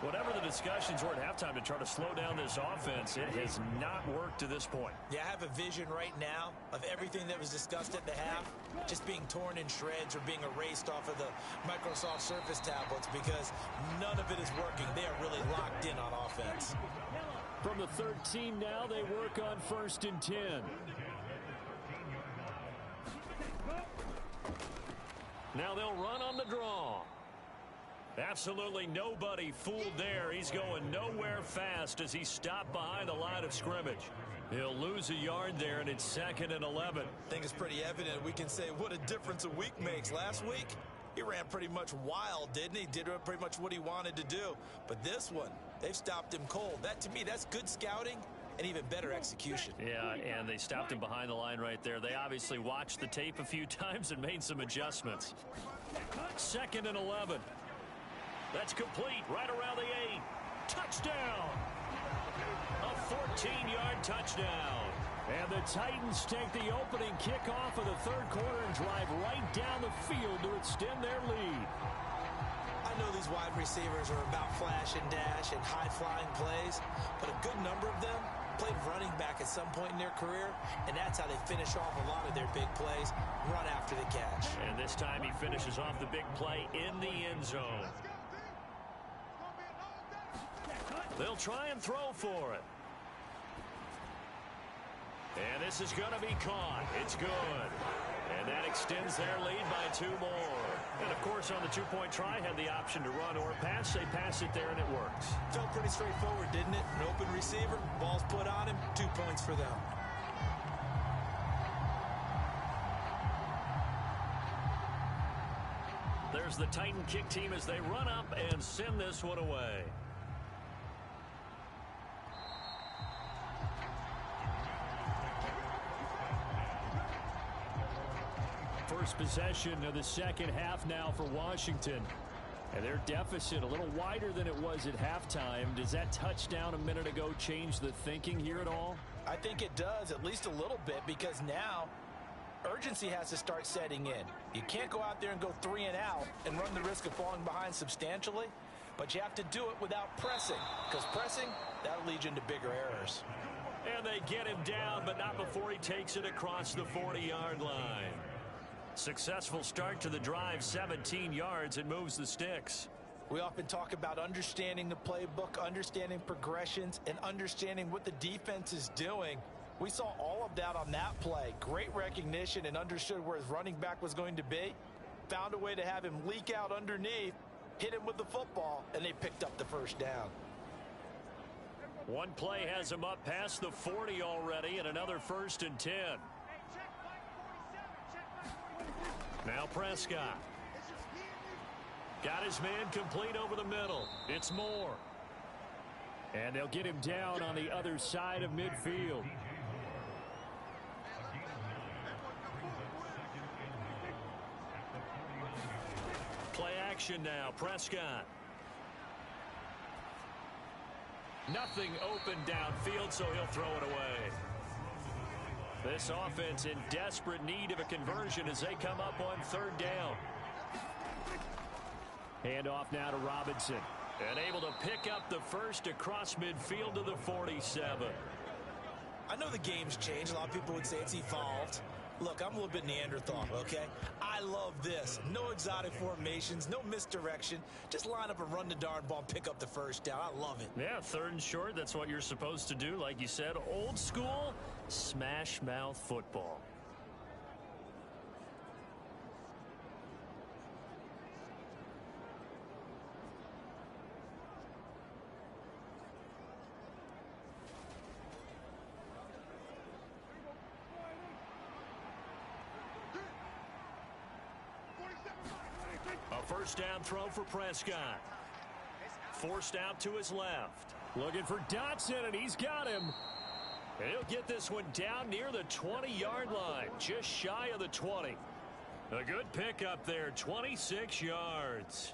[SPEAKER 1] Whatever the discussions were at halftime to try to slow down this offense, it has not worked to this point.
[SPEAKER 3] Yeah, I have a vision right now of everything that was discussed at the half just being torn in shreds or being erased off of the Microsoft Surface tablets because none of it is working. They are really locked in on offense.
[SPEAKER 2] From the 13 now, they work on 1st and 10.
[SPEAKER 1] Now they'll run on the draw. Absolutely nobody fooled there. He's going nowhere fast as he stopped behind the line of scrimmage. He'll lose a yard there, and it's 2nd and 11.
[SPEAKER 3] I think it's pretty evident. We can say what a difference a week makes. Last week, he ran pretty much wild, didn't he? Did pretty much what he wanted to do. But this one, they've stopped him cold. That, to me, that's good scouting and even better execution.
[SPEAKER 1] Yeah, and they stopped him behind the line right there. They obviously watched the tape a few times and made some adjustments. 2nd and 11. That's complete right around the 8. Touchdown! A 14-yard touchdown.
[SPEAKER 2] And the Titans take the opening kickoff of the 3rd quarter and drive right down the field to extend their lead.
[SPEAKER 3] I know these wide receivers are about flash and dash and high-flying plays, but a good number of them played running back at some point in their career, and that's how they finish off a lot of their big plays, run after the catch.
[SPEAKER 1] And this time he finishes off the big play in the end zone. They'll try and throw for it. And this is going to be caught. It's good. And that extends their lead by 2 more. And, of course, on the 2-point try, had the option to run or pass. They pass it there, and it works.
[SPEAKER 3] Felt pretty straightforward, didn't it? An open receiver, ball's put on him, 2 points for them.
[SPEAKER 1] There's the Titan kick team as they run up and send this one away.
[SPEAKER 2] First possession of the 2nd half now for Washington. And their deficit a little wider than it was at halftime. Does that touchdown a minute ago change the thinking here at all?
[SPEAKER 3] I think it does, at least a little bit, because now urgency has to start setting in. You can't go out there and go 3 and out and run the risk of falling behind substantially, but you have to do it without pressing, because pressing, that'll lead you into bigger errors.
[SPEAKER 1] And they get him down, but not before he takes it across the 40-yard line. Successful start to the drive, 17 yards, and moves the sticks.
[SPEAKER 3] We often talk about understanding the playbook, understanding progressions, and understanding what the defense is doing. We saw all of that on that play. Great recognition and understood where his running back was going to be. Found a way to have him leak out underneath, hit him with the football, and they picked up the 1st down.
[SPEAKER 1] One play has him up past the 40 already, and another 1st and 10. Now Prescott. Got his man complete over the middle. It's Moore.
[SPEAKER 2] And they'll get him down on the other side of midfield.
[SPEAKER 1] Play action now. Prescott. Nothing open downfield, so he'll throw it away. This offense in desperate need of a conversion as they come up on 3rd down.
[SPEAKER 2] Handoff now to Robinson.
[SPEAKER 1] And able to pick up the 1st across midfield to the 47.
[SPEAKER 3] I know the game's changed. A lot of people would say it's evolved. Look, I'm a little bit Neanderthal, okay? I love this. No exotic formations, no misdirection. Just line up and run the darn ball and pick up the 1st down. I love it.
[SPEAKER 1] Yeah, 3rd and short, that's what you're supposed to do. Like you said, old school, smash mouth football. A 1st down throw for Prescott. Forced out to his left.
[SPEAKER 2] Looking for Dotson, and he's got him.
[SPEAKER 1] And he'll get this one down near the 20-yard line, just shy of the 20. A good pickup there, 26 yards.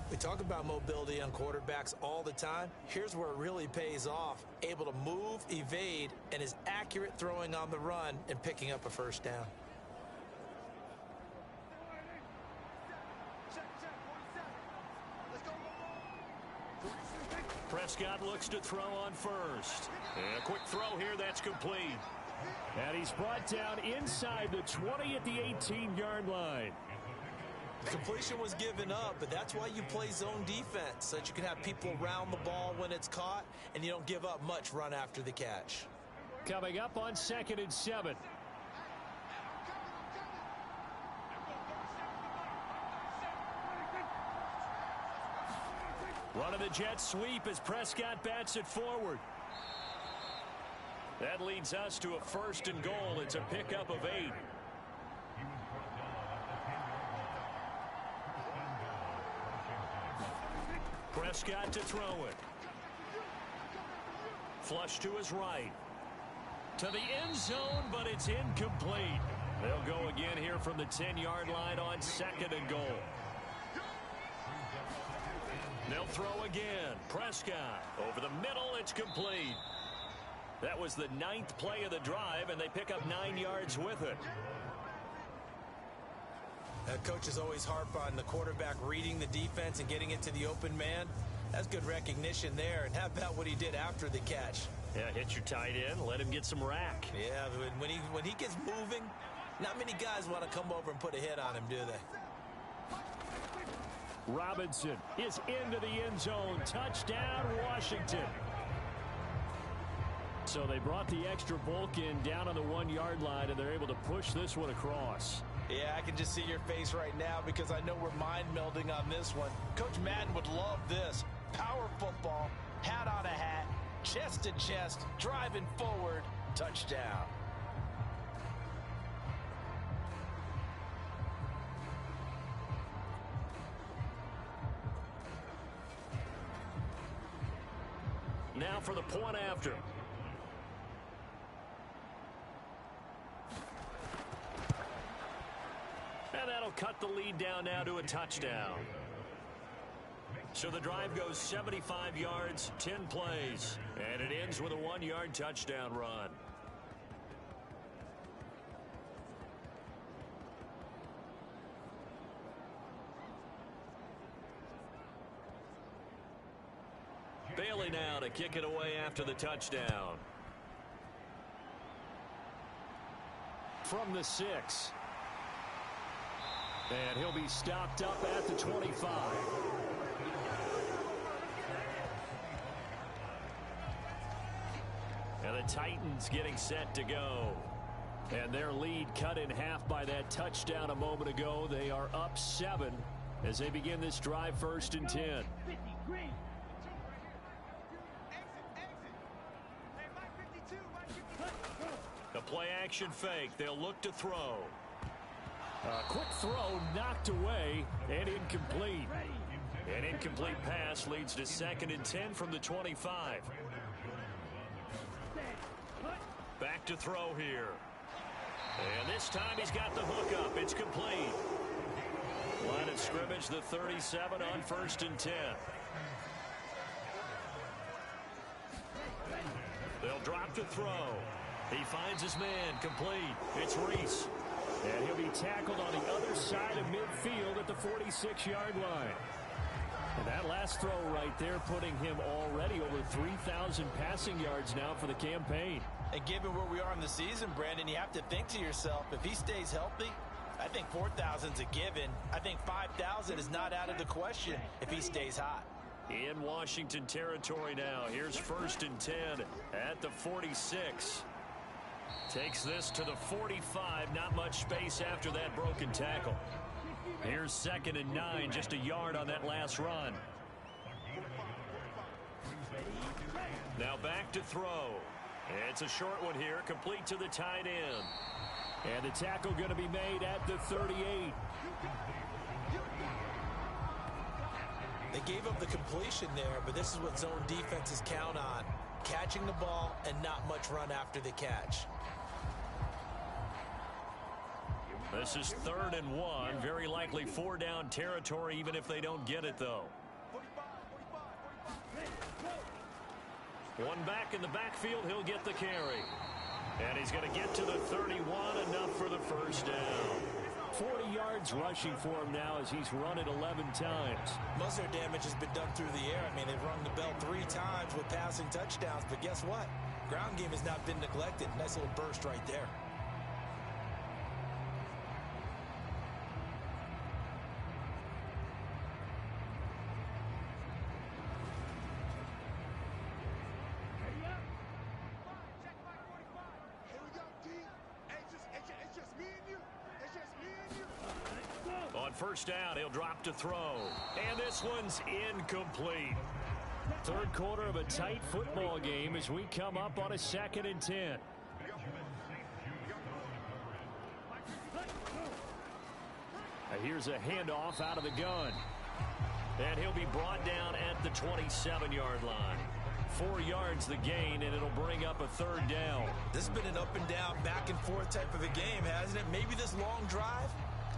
[SPEAKER 3] We talk about mobility on quarterbacks all the time. Here's where it really pays off. Able to move, evade, and is accurate throwing on the run and picking up a first down.
[SPEAKER 1] Prescott looks to throw on first. And a quick throw here, that's complete.
[SPEAKER 2] And he's brought down inside the 20 at the 18-yard line.
[SPEAKER 3] The completion was given up, but that's why you play zone defense, so that you can have people around the ball when it's caught, and you don't give up much run after the catch.
[SPEAKER 2] Coming up on 2nd and 7.
[SPEAKER 1] Run of the jet sweep as Prescott bats it forward. That leads us to a 1st and goal. It's a pickup of 8. Prescott to throw it. Flush to his right. To the end zone, but it's incomplete. They'll go again here from the 10-yard line on 2nd and goal. They'll throw again. Prescott over the middle. It's complete. That was the 9th play of the drive, and they pick up 9 yards with it.
[SPEAKER 3] Coaches always harp on the quarterback reading the defense and getting it to the open man. That's good recognition there. And how about what he did after the catch?
[SPEAKER 1] Yeah, hit your tight end, let him get some rack.
[SPEAKER 3] Yeah, when he gets moving, not many guys want to come over and put a hit on him, do they?
[SPEAKER 2] Robinson is into the end zone. Touchdown, Washington. So they brought the extra bulk in down on the 1-yard line, and they're able to push this one across.
[SPEAKER 3] Yeah, I can just see your face right now because I know we're mind melding on this one. Coach Madden would love this. Power football, hat on a hat, chest to chest, driving forward, touchdown.
[SPEAKER 1] Now for the point after. And that'll cut the lead down now to a touchdown. So the drive goes 75 yards, 10 plays, and it ends with a 1-yard touchdown run. Bailey now to kick it away after the touchdown.
[SPEAKER 2] From the 6. And he'll be stopped up at the 25.
[SPEAKER 1] And the Titans getting set to go.
[SPEAKER 2] And their lead cut in half by that touchdown a moment ago. They are up 7 as they begin this drive 1st and 10.
[SPEAKER 1] The play action fake. They'll look to throw.
[SPEAKER 2] A quick throw knocked away and incomplete.
[SPEAKER 1] An incomplete pass leads to 2nd and 10 from the 25. Back to throw here. And this time he's got the hook up. It's complete. Line of scrimmage, the 37 on 1st and 10. They'll drop to throw. He finds his man, complete. It's Reese.
[SPEAKER 2] And he'll be tackled on the other side of midfield at the 46-yard line. And that last throw right there putting him already over 3,000 passing yards now for the campaign.
[SPEAKER 3] And given where we are in the season, Brandon, you have to think to yourself, if he stays healthy, I think 4,000's a given. I think 5,000 is not out of the question if he stays hot.
[SPEAKER 1] In Washington territory now. Here's 1st and 10 at the 46. Takes this to the 45. Not much space after that broken tackle. Here's 2nd and 9. Just a yard on that last run. Now back to throw. It's a short one here. Complete to the tight end.
[SPEAKER 2] And the tackle going to be made at the 38.
[SPEAKER 3] They gave up the completion there, but this is what zone defenses count on. Catching the ball and not much run after the catch.
[SPEAKER 1] This is 3rd and 1. Very likely 4-down territory even if they don't get it, though. One back in the backfield, he'll get the carry. And he's going to get to the 31, enough for the first down.
[SPEAKER 2] 40 yards rushing for him now as he's run it 11 times.
[SPEAKER 3] Most of their damage has been done through the air. I mean, they've rung the bell 3 times with passing touchdowns, but guess what? Ground game has not been neglected. Nice little burst right there.
[SPEAKER 1] On first down, he'll drop to throw. And this one's incomplete.
[SPEAKER 2] Third quarter of a tight football game as we come up on a 2nd and 10. Here's a handoff out of the gun.
[SPEAKER 1] And he'll be brought down at the 27-yard line. 4 yards the gain, and it'll bring up a 3rd down.
[SPEAKER 3] This has been an up and down, back and forth type of a game, hasn't it? Maybe this long drive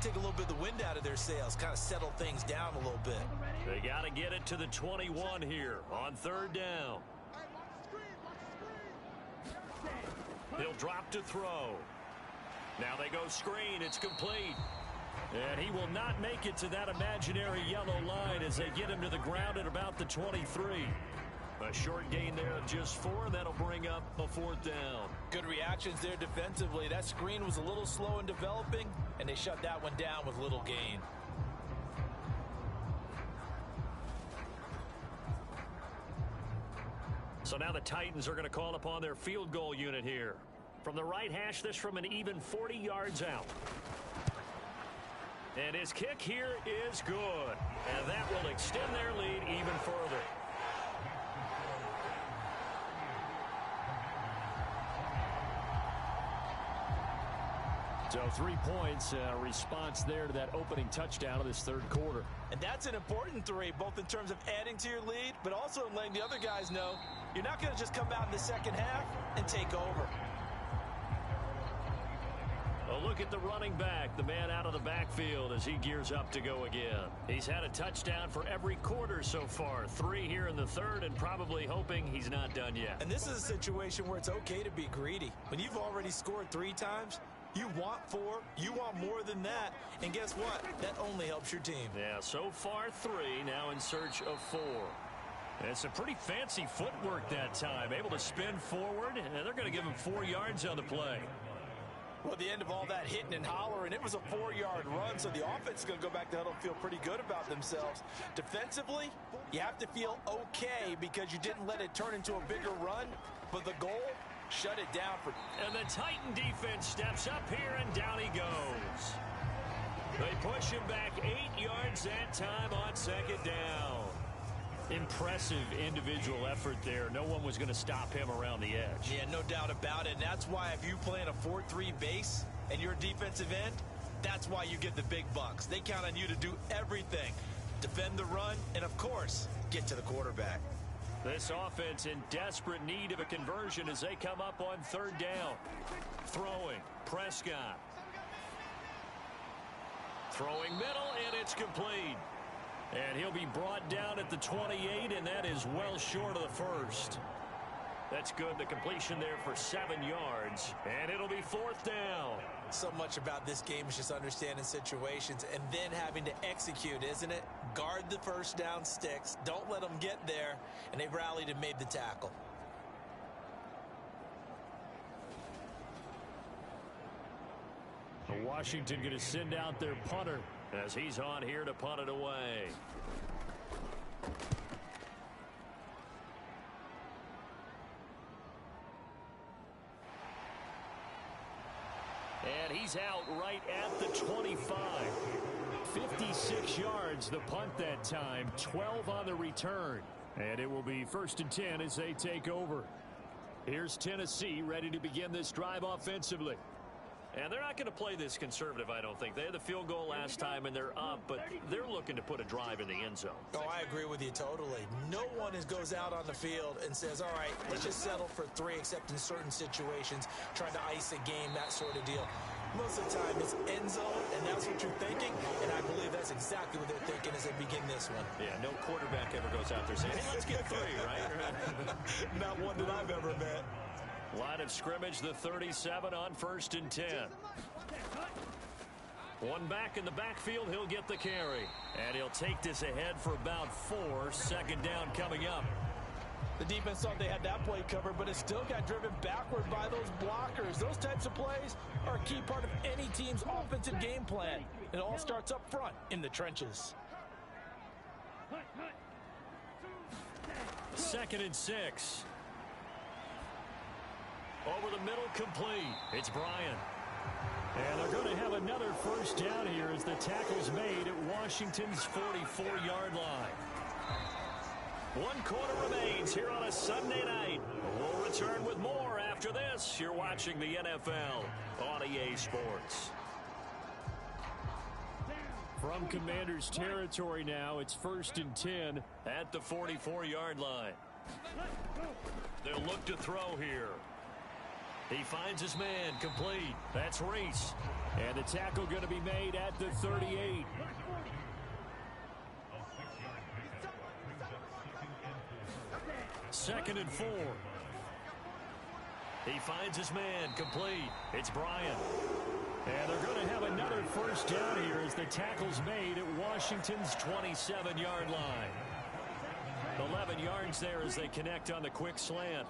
[SPEAKER 3] take a little bit of the wind out of their sails, kind of settle things down a little bit.
[SPEAKER 1] They got to get it to the 21 here on 3rd down. He'll drop to throw. Now they go screen. It's complete. And he will not make it to that imaginary yellow line as they get him to the ground at about the 23. A short gain there of just 4. That'll bring up a 4th down.
[SPEAKER 3] Good reactions there defensively. That screen was a little slow in developing, and they shut that one down with little gain.
[SPEAKER 1] So now the Titans are going to call upon their field goal unit here. From the right hash, this from an even 40 yards out. And his kick here is good. And that will extend their lead even further.
[SPEAKER 2] So 3 points, response there to that opening touchdown of this 3rd quarter.
[SPEAKER 3] And that's an important 3, both in terms of adding to your lead, but also in letting the other guys know you're not going to just come out in the second half and take over.
[SPEAKER 1] A look at the running back, the man out of the backfield as he gears up to go again. He's had a touchdown for every quarter so far. 3 here in the 3rd, and probably hoping he's not done yet.
[SPEAKER 3] And this is a situation where it's okay to be greedy. When you've already scored 3 times, you want 4, you want more than that, and guess what? That only helps your team.
[SPEAKER 1] Yeah, so far 3, now in search of 4. And some pretty fancy footwork that time. Able to spin forward, and they're going to give him 4 yards on the play.
[SPEAKER 3] Well, at the end of all that hitting and hollering, it was a 4-yard run, so the offense is going to go back to huddle and feel pretty good about themselves. Defensively, you have to feel okay because you didn't let it turn into a bigger run, but the goal, shut it down.
[SPEAKER 1] And the Titan defense steps up here, and down he goes. They push him back 8 yards that time on 2nd down. Impressive individual effort there. No one was going to stop him around the edge.
[SPEAKER 3] Yeah, no doubt about it. And that's why if you play in a 4-3 base and you're a defensive end, that's why you get the big bucks. They count on you to do everything. Defend the run and, of course, get to the quarterback.
[SPEAKER 1] This offense in desperate need of a conversion as they come up on 3rd down. Throwing. Prescott. Throwing middle, and it's complete. And he'll be brought down at the 28, and that is well short of the 1st. That's good. The completion there for 7 yards, and it'll be 4th down.
[SPEAKER 3] So much about this game is just understanding situations and then having to execute, isn't it? Guard the first down sticks. Don't let them get there, and they rallied and made the tackle.
[SPEAKER 2] Washington going to send out their punter
[SPEAKER 1] as he's on here to punt it away. And he's out right at the 25.
[SPEAKER 2] 56 yards the punt that time, 12 on the return. And it will be 1st and 10 as they take over. Here's Tennessee ready to begin this drive offensively.
[SPEAKER 1] And they're not going to play this conservative, I don't think. They had the field goal last time, and they're up, but they're looking to put a drive in the end zone.
[SPEAKER 3] Oh, I agree with you totally. No one goes out on the field and says, all right, let's just settle for 3, except in certain situations, trying to ice a game, that sort of deal. Most of the time, it's end zone, and that's what you're thinking, and I believe that's exactly what they're thinking as they begin this one.
[SPEAKER 1] Yeah, no quarterback ever goes out there saying, hey, let's get 3, right?
[SPEAKER 3] Not one that I've ever met.
[SPEAKER 1] Line of scrimmage, the 37 on 1st and 10. One back in the backfield, he'll get the carry. And he'll take this ahead for about 4. 2nd down coming up.
[SPEAKER 3] The defense thought they had that play covered, but it still got driven backward by those blockers. Those types of plays are a key part of any team's offensive game plan. It all starts up front in the trenches.
[SPEAKER 1] 2nd and 6. Over the middle, complete. It's Bryant.
[SPEAKER 2] And they're going to have another 1st down here as the tackle's made at Washington's 44-yard line.
[SPEAKER 1] 1 quarter remains here on a Sunday night. We'll return with more after this. You're watching the NFL on EA Sports.
[SPEAKER 2] From Commanders territory now, it's 1st and 10
[SPEAKER 1] at the 44-yard line. They'll look to throw here. He finds his man, complete. That's Reese.
[SPEAKER 2] And the tackle going to be made at the 38.
[SPEAKER 1] Second and 4. He finds his man, complete. It's Bryant.
[SPEAKER 2] And they're going to have another 1st down here as the tackle's made at Washington's 27-yard line.
[SPEAKER 1] 11 yards there as they connect on the quick slant.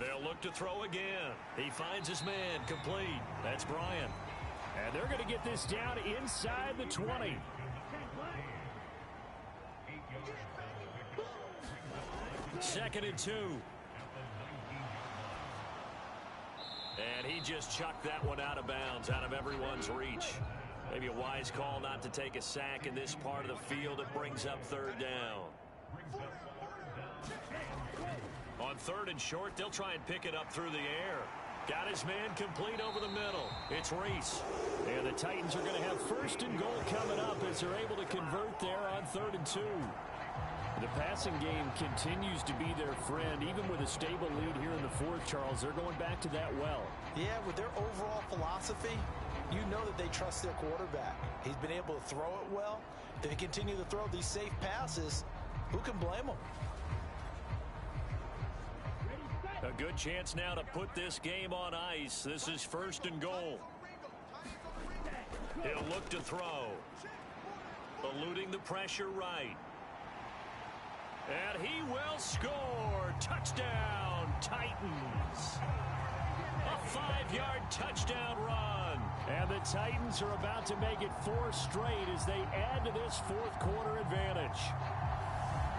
[SPEAKER 1] They'll look to throw again. He finds his man, complete. That's Bryant.
[SPEAKER 2] And they're going to get this down inside the 20.
[SPEAKER 1] Second and 2. And he just chucked that one out of bounds, out of everyone's reach. Maybe a wise call not to take a sack in this part of the field. It brings up 3rd down. On 3rd and short, they'll try and pick it up through the air. Got his man complete over the middle. It's Reese.
[SPEAKER 2] And the Titans are going to have 1st and goal coming up as they're able to convert there on 3rd and 2. The passing game continues to be their friend. Even with a stable lead here in the 4th, Charles, they're going back to that well.
[SPEAKER 3] Yeah, with their overall philosophy, you know that they trust their quarterback. He's been able to throw it well. If they continue to throw these safe passes, who can blame them?
[SPEAKER 1] A good chance now to put this game on ice. This is 1st and goal. He'll look to throw. Eluding the pressure right. And he will score. Touchdown, Titans. A 5-yard touchdown run.
[SPEAKER 2] And the Titans are about to make it 4 straight as they add to this 4th quarter advantage.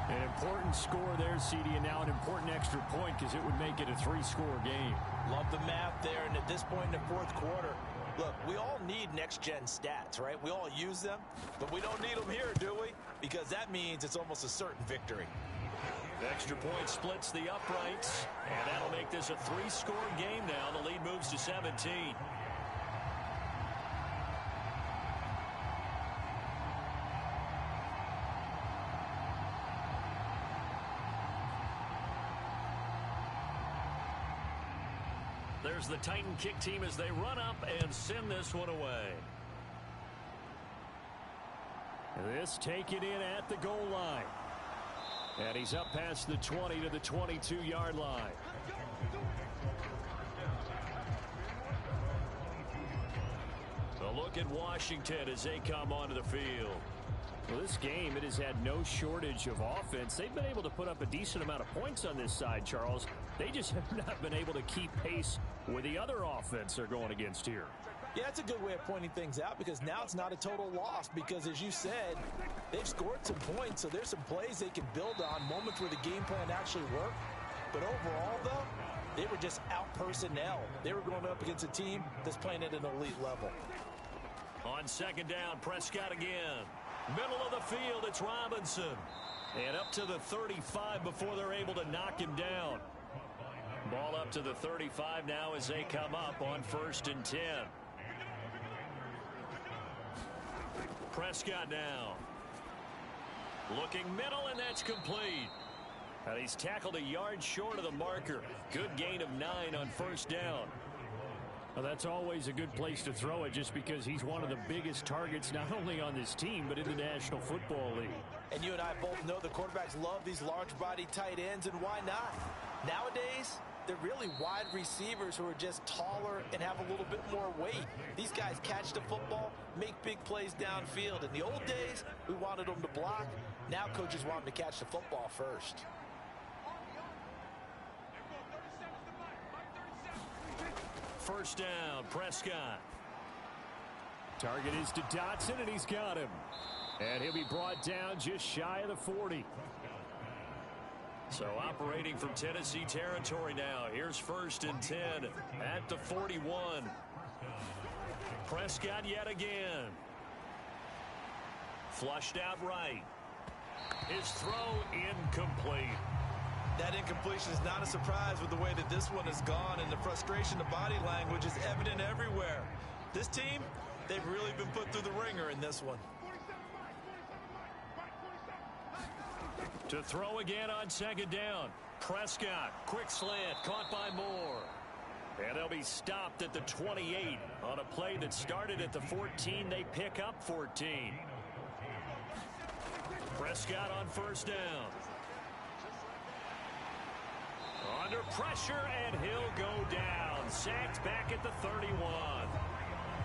[SPEAKER 2] An important score there, CD, and now an important extra point because it would make it a 3-score game.
[SPEAKER 3] Love the math there, and at this point in the 4th quarter, look, we all need next-gen stats, right? We all use them, but we don't need them here, do we? Because that means it's almost a certain victory.
[SPEAKER 1] Extra point splits the uprights, and that'll make this a 3-score game now. The lead moves to 17. There's the Titan kick team as they run up and send this one away.
[SPEAKER 2] This taken in at the goal line. And he's up past the 20 to the 22-yard line.
[SPEAKER 1] A look at Washington as they come onto the field.
[SPEAKER 2] Well, this game, it has had no shortage of offense. They've been able to put up a decent amount of points on this side, Charles. They just have not been able to keep pace with the other offense they're going against here.
[SPEAKER 3] Yeah, that's a good way of pointing things out because now it's not a total loss because, as you said, they've scored some points, so there's some plays they can build on, moments where the game plan actually worked. But overall, though, they were just out personnel. They were going up against a team that's playing at an elite level.
[SPEAKER 1] On 2nd down, Prescott again. Middle of the field, it's Robinson. And up to the 35 before they're able to knock him down. Ball up to the 35 now as they come up on 1st and 10. Prescott now. Looking middle, and that's complete. And he's tackled a yard short of the marker. Good gain of 9 on first down.
[SPEAKER 2] Well, that's always a good place to throw it just because he's one of the biggest targets not only on this team but in the National Football League.
[SPEAKER 3] And you and I both know the quarterbacks love these large body tight ends, and why not? Nowadays, they're really wide receivers who are just taller and have a little bit more weight. These guys catch the football, make big plays downfield. In the old days, we wanted them to block. Now coaches want them to catch the football first.
[SPEAKER 1] First down, Prescott.
[SPEAKER 2] Target is to Dotson, and he's got him. And he'll be brought down just shy of the 40.
[SPEAKER 1] So operating from Tennessee territory now. Here's first and 10 at the 41. Prescott yet again. Flushed out right. His throw incomplete.
[SPEAKER 3] That incompletion is not a surprise with the way that this one has gone, and the frustration, the body language is evident everywhere. This team, they've really been put through the ringer in this one.
[SPEAKER 1] To throw again on second down. Prescott, quick slant, caught by Moore. And they'll be stopped at the 28 on a play that started at the 14. They pick up 14. Prescott on first down. Under pressure, and he'll go down. Sacked back at the 31.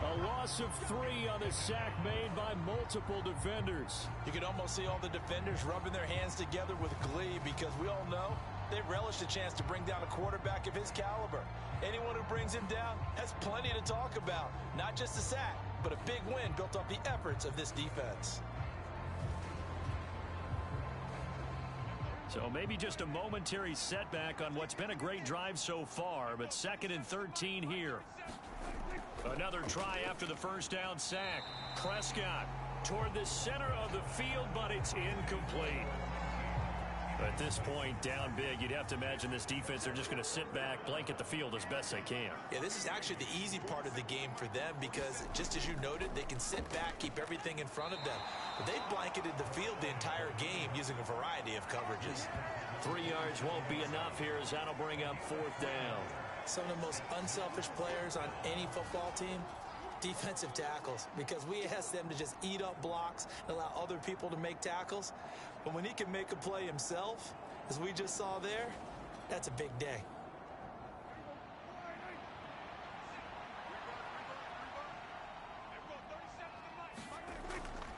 [SPEAKER 2] A loss of 3 on the sack made by multiple defenders.
[SPEAKER 3] You can almost see all the defenders rubbing their hands together with glee because we all know they relish the chance to bring down a quarterback of his caliber. Anyone who brings him down has plenty to talk about. Not just a sack, but a big win built off the efforts of this defense.
[SPEAKER 1] So maybe just a momentary setback on what's been a great drive so far, but second and 13 here. Another try after the first down sack. Prescott toward the center of the field, but it's incomplete. At this point, down big, you'd have to imagine this defense, they're just going to sit back, blanket the field as best they can.
[SPEAKER 3] Yeah, this is actually the easy part of the game for them because, just as you noted, they can sit back, keep everything in front of them. But they've blanketed the field the entire game using a variety of coverages.
[SPEAKER 1] 3 yards won't be enough here as that'll bring up fourth down.
[SPEAKER 3] Some of the most unselfish players on any football team, defensive tackles, because we ask them to just eat up blocks and allow other people to make tackles. But when he can make a play himself, as we just saw there, that's a big day.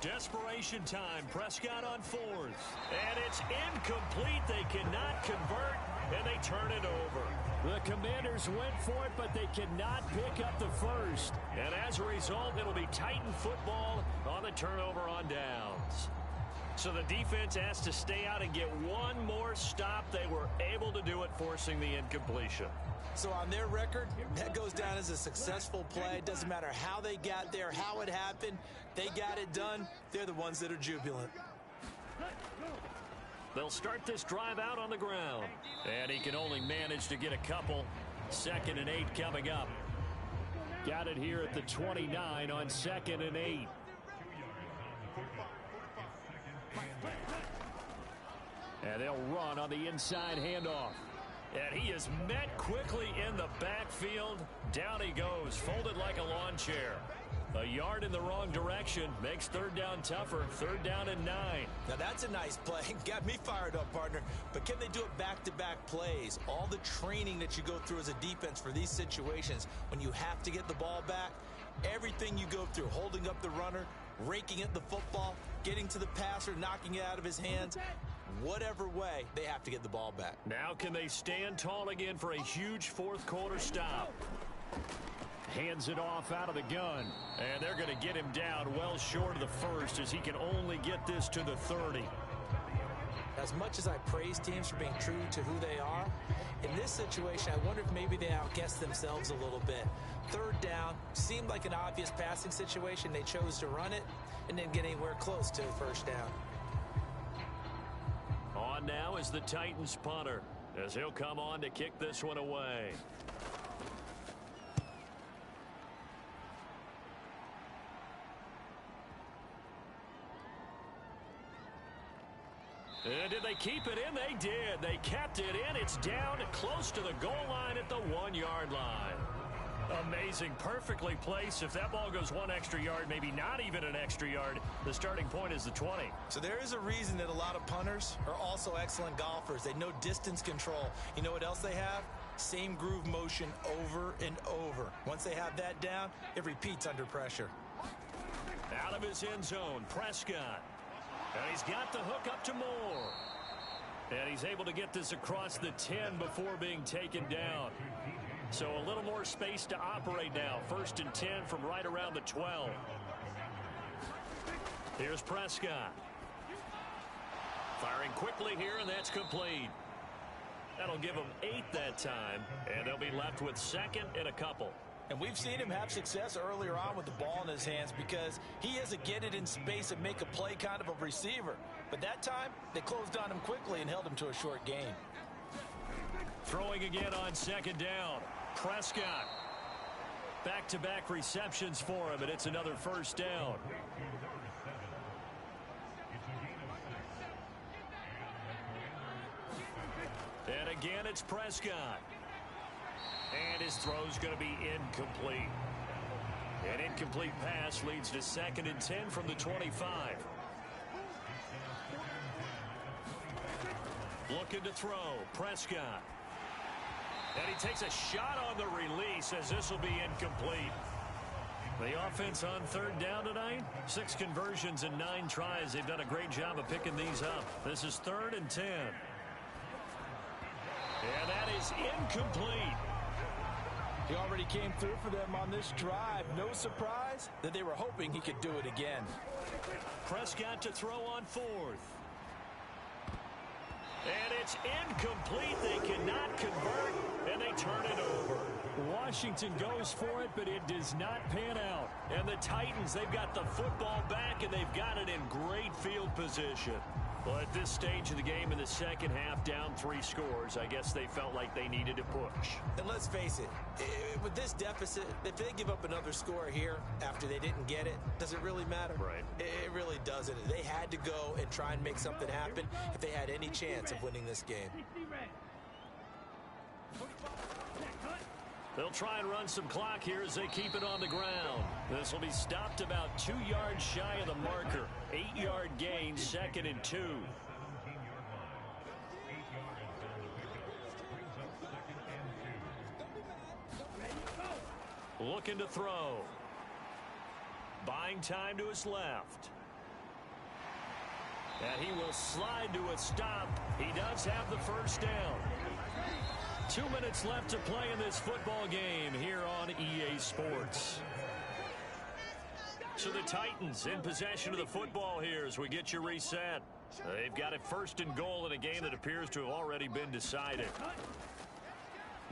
[SPEAKER 1] Desperation time. Prescott on fourth. And it's incomplete. They cannot convert, and they turn it over.
[SPEAKER 2] The Commanders went for it, but they cannot pick up the first.
[SPEAKER 1] And as a result, it'll be Titan football on the turnover on downs. So the defense has to stay out and get one more stop. They were able to do it, forcing the incompletion.
[SPEAKER 3] So on their record, that goes down as a successful play. It doesn't matter how they got there, how it happened. They got it done. They're the ones that are jubilant.
[SPEAKER 1] They'll start this drive out on the ground. And he can only manage to get a couple. Second and 8 coming up.
[SPEAKER 2] Got it here at the 29 on second and 8. And they'll run on the inside handoff.
[SPEAKER 1] And he is met quickly in the backfield. Down he goes, folded like a lawn chair. A yard in the wrong direction makes third down tougher. Third down and 9.
[SPEAKER 3] Now that's a nice play. Got me fired up, partner. But can they do it back-to-back plays? All the training that you go through as a defense for these situations, when you have to get the ball back, everything you go through, holding up the runner, raking at the football, getting to the passer, knocking it out of his hands, whatever way, they have to get the ball back.
[SPEAKER 1] Now can they stand tall again for a huge fourth quarter stop?
[SPEAKER 2] Hands it off out of the gun.
[SPEAKER 1] And they're going to get him down well short of the first as he can only get this to the 30.
[SPEAKER 3] As much as I praise teams for being true to who they are, in this situation, I wonder if maybe they outguessed themselves a little bit. Third down seemed like an obvious passing situation. They chose to run it and didn't get anywhere close to a first down.
[SPEAKER 1] On now is the Titans punter as he'll come on to kick this one away. And did they keep it in? They did. They kept it in. It's down close to the goal line at the 1-yard line. Amazing. Perfectly placed. If that ball goes 1 extra yard, maybe not even an extra yard, the starting point is the 20.
[SPEAKER 3] So there is a reason that a lot of punters are also excellent golfers. They know distance control. You know what else they have? Same groove motion over and over. Once they have that down, it repeats under pressure.
[SPEAKER 1] Out of his end zone, Prescott. And he's got the hook up to Moore. And he's able to get this across the 10 before being taken down. So a little more space to operate now. 1st and 10 from right around the 12. Here's Prescott. Firing quickly here, and that's complete. That'll give them 8 that time, and they'll be left with 2nd and a couple.
[SPEAKER 3] And we've seen him have success earlier on with the ball in his hands because he is a get it in space and make a play kind of a receiver. But that time, they closed on him quickly and held him to a short gain.
[SPEAKER 1] Throwing again on 2nd down. Prescott. Back-to-back receptions for him, and it's another 1st down. And again, it's Prescott. And his throw's going to be incomplete. An incomplete pass leads to 2nd and 10 from the 25. Looking to throw. Prescott. And he takes a shot on the release as this will be incomplete. The offense on 3rd down tonight. 6 conversions and 9 tries. They've done a great job of picking these up. This is 3rd and 10. And that is incomplete.
[SPEAKER 3] He already came through for them on this drive. No surprise that they were hoping he could do it again.
[SPEAKER 1] Prescott to throw on 4th. And it's incomplete. They cannot convert, and they turn it over. Washington goes for it, but it does not pan out. And the Titans, they've got the football back, and they've got it in great field position. Well, at this stage of the game in the second half, down 3 scores, I guess they felt like they needed to push.
[SPEAKER 3] And let's face it, with this deficit, if they give up another score here after they didn't get it, does it really matter?
[SPEAKER 1] Right.
[SPEAKER 3] It really doesn't. They had to go and try and make something happen if they had any chance of winning this game.
[SPEAKER 1] They'll try and run some clock here as they keep it on the ground. This will be stopped about 2 yards shy of the marker. 8-yard gain, 2nd and 2. Looking to throw. Buying time to his left. And he will slide to a stop. He does have the 1st down. 2 minutes left to play in this football game here on EA Sports. So the Titans in possession of the football here as we get you reset. They've got it 1st and goal in a game that appears to have already been decided.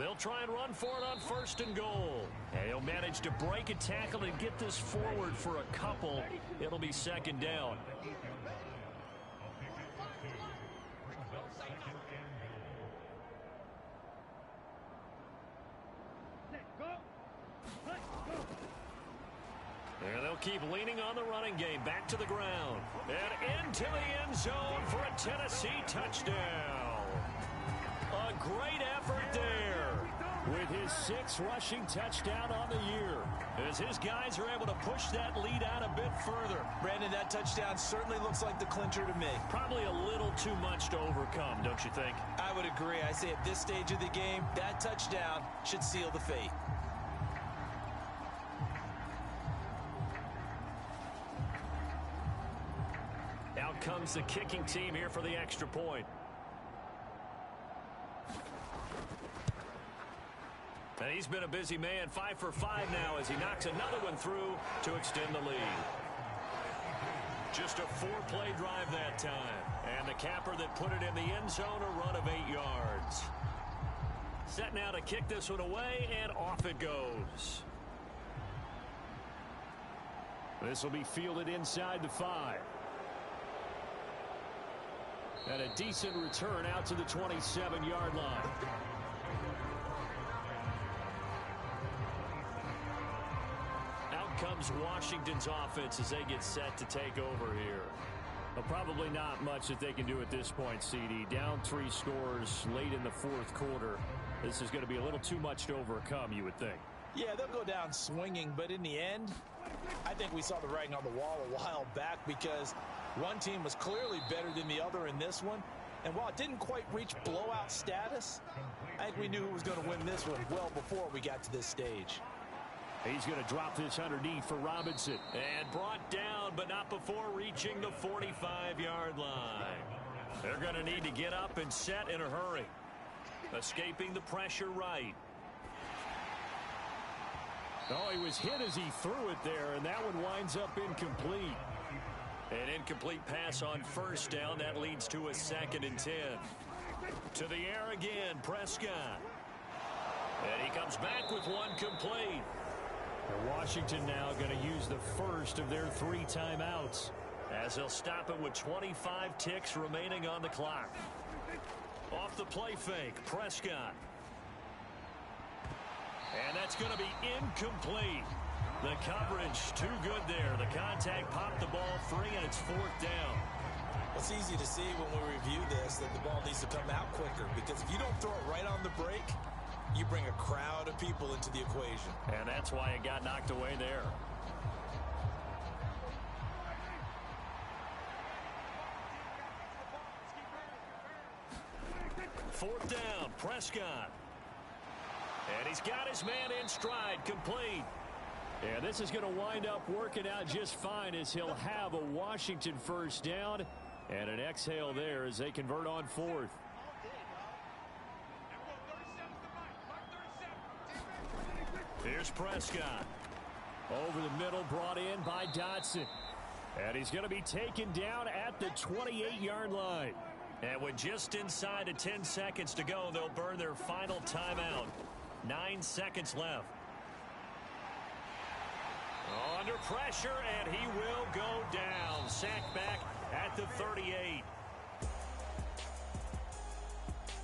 [SPEAKER 1] They'll try and run for it on 1st and goal. And he'll manage to break a tackle and get this forward for a couple. It'll be 2nd down. And they'll keep leaning on the running game. Back to the ground. And into the end zone for a Tennessee touchdown. A great effort there with his 6th rushing touchdown on the year. As his guys are able to push that lead out a bit further.
[SPEAKER 3] Brandon, that touchdown certainly looks like the clincher to me.
[SPEAKER 1] Probably a little too much to overcome, don't you think?
[SPEAKER 3] I would agree. I say at this stage of the game, that touchdown should seal the fate.
[SPEAKER 1] Out comes the kicking team here for the extra point. And he's been a busy man, 5 for 5 now as he knocks another one through to extend the lead. Just a 4-play drive that time. And the capper that put it in the end zone, a run of 8 yards. Set now to kick this one away, and off it goes. This will be fielded inside the 5. And a decent return out to the 27-yard line. Out comes Washington's offense as they get set to take over here.
[SPEAKER 2] Well, probably not much that they can do at this point, CD. Down 3 scores late in the fourth quarter. This is going to be a little too much to overcome, you would think.
[SPEAKER 3] Yeah, they'll go down swinging, but in the end, I think we saw the writing on the wall a while back because one team was clearly better than the other in this one. And while it didn't quite reach blowout status, I think we knew who was going to win this one well before we got to this stage.
[SPEAKER 2] He's going to drop this underneath for Robinson.
[SPEAKER 1] And brought down, but not before reaching the 45-yard line. They're going to need to get up and set in a hurry. Escaping the pressure right.
[SPEAKER 2] Oh, he was hit as he threw it there, and that one winds up incomplete.
[SPEAKER 1] An incomplete pass on first down. That leads to a 2nd and 10. To the air again, Prescott. And he comes back with one complete.
[SPEAKER 2] And Washington now going to use the first of their 3 timeouts,
[SPEAKER 1] as they'll stop it with 25 ticks remaining on the clock. Off the play fake, Prescott. And that's going to be incomplete. The coverage too good there. The contact popped the ball free, and it's 4th down.
[SPEAKER 3] It's easy to see when we review this that the ball needs to come out quicker, because if you don't throw it right on the break, you bring a crowd of people into the equation.
[SPEAKER 1] And that's why it got knocked away there. Fourth down, Prescott. And he's got his man in stride, complete.
[SPEAKER 2] And this is going to wind up working out just fine as he'll have a Washington first down and an exhale there as they convert on 4th.
[SPEAKER 1] Here's Prescott.
[SPEAKER 2] Over the middle, brought in by Dotson. And he's going to be taken down at the 28-yard line.
[SPEAKER 1] And with just inside of 10 seconds to go, they'll burn their final timeout. 9 seconds left. Under pressure, and he will go down. Sacked back at the 38.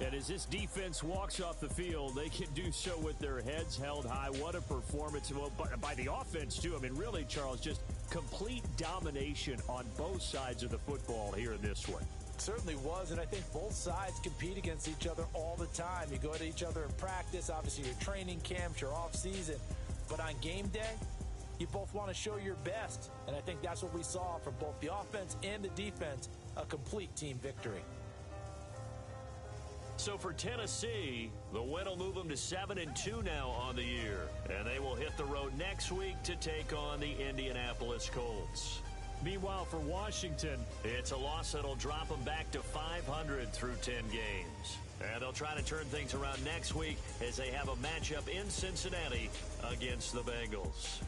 [SPEAKER 2] And as this defense walks off the field, they can do so with their heads held high. What a performance. Well, by the offense, too. I mean, really, Charles, just complete domination on both sides of the football here in this one.
[SPEAKER 3] Certainly was, and I think both sides compete against each other all the time. You go to each other in practice, obviously your training camps, your off season, but on game day, you both want to show your best, and I think that's what we saw from both the offense and the defense, a complete team victory.
[SPEAKER 1] So for Tennessee, the win will move them to 7-2 now on the year, and they will hit the road next week to take on the Indianapolis Colts.
[SPEAKER 2] Meanwhile, for Washington,
[SPEAKER 1] it's a loss that'll drop them back to 500 through 10 games. And they'll try to turn things around next week as they have a matchup in Cincinnati against the Bengals.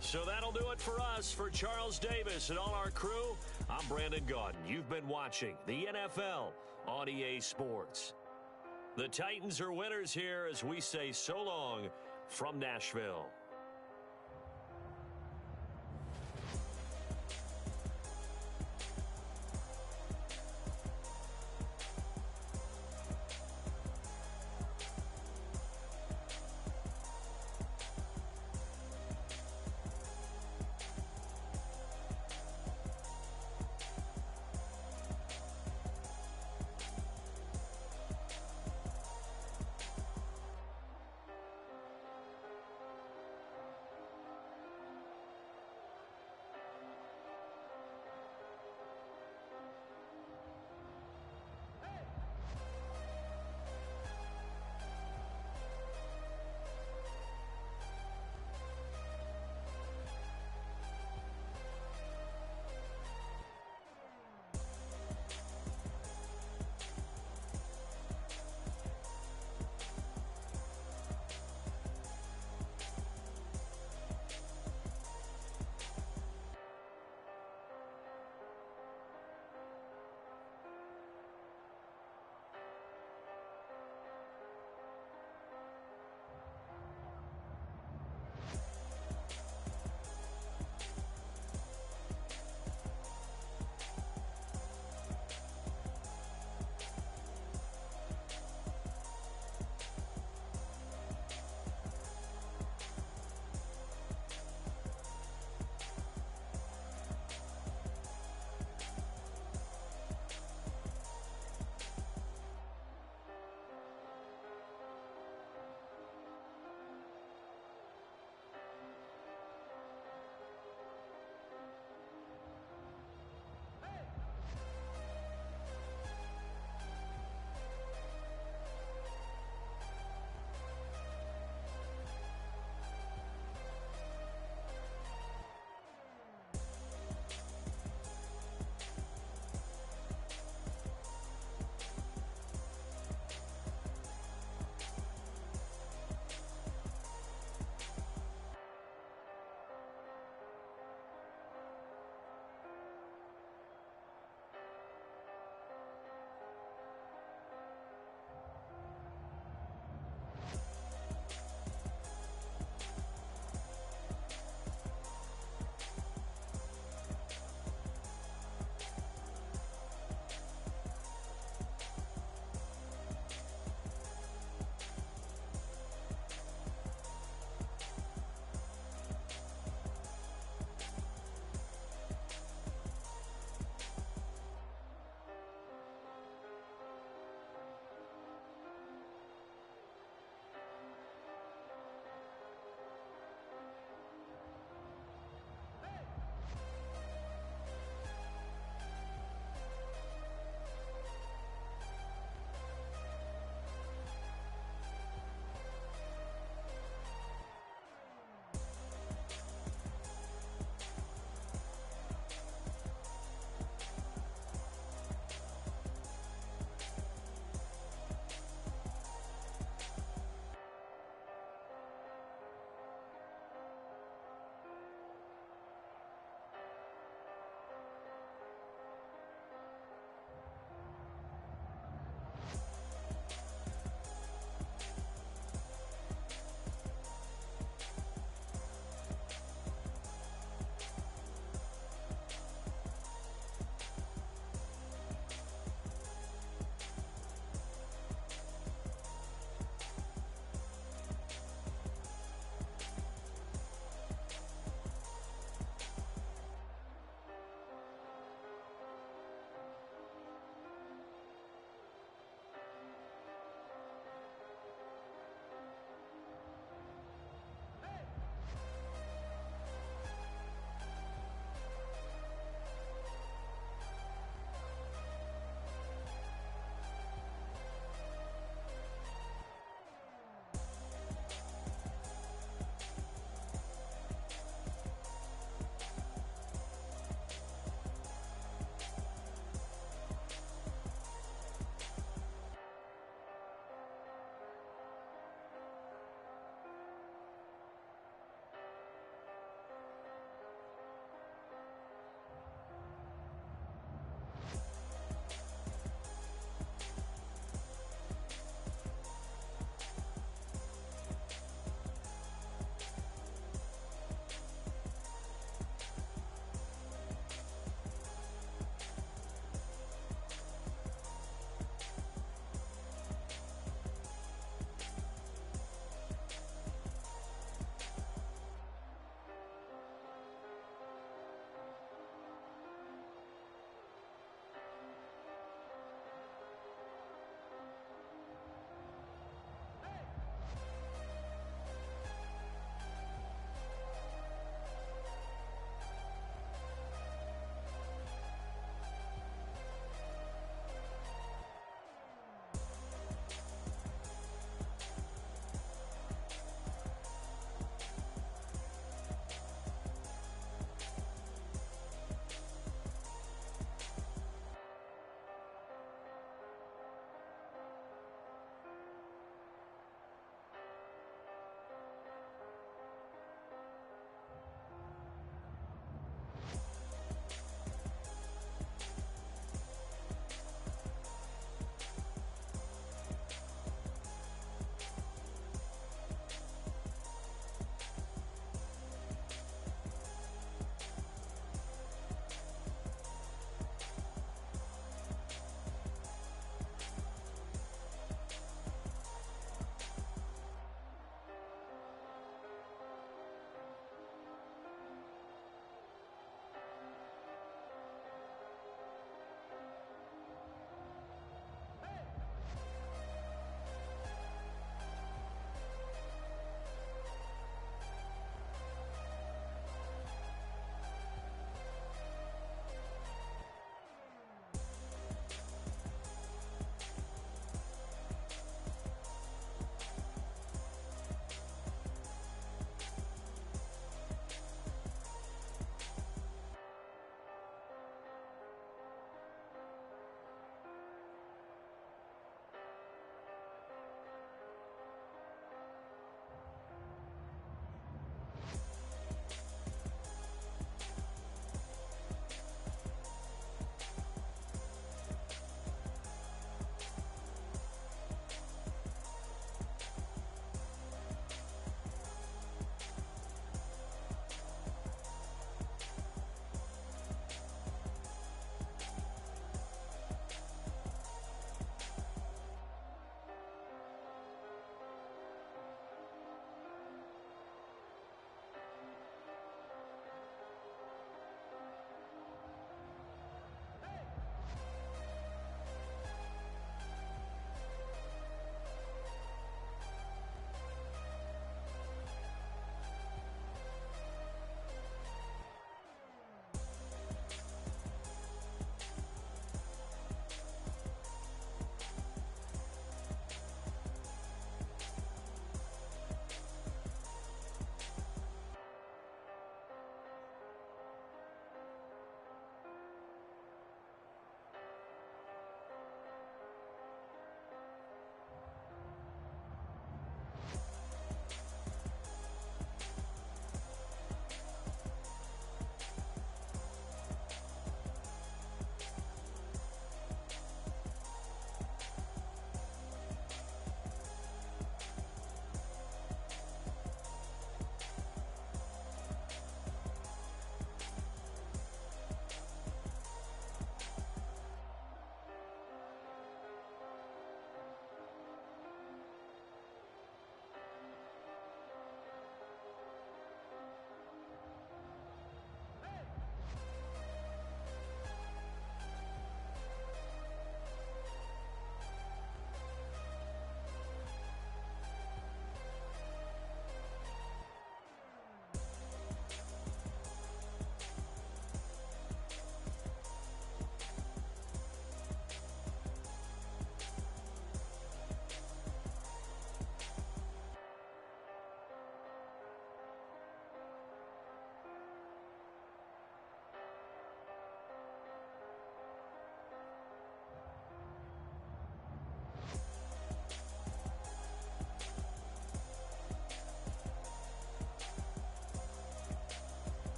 [SPEAKER 1] So that'll do it for us. For Charles Davis and all our crew, I'm Brandon Gaudin. You've been watching the NFL on EA Sports. The Titans are winners here as we say so long from Nashville.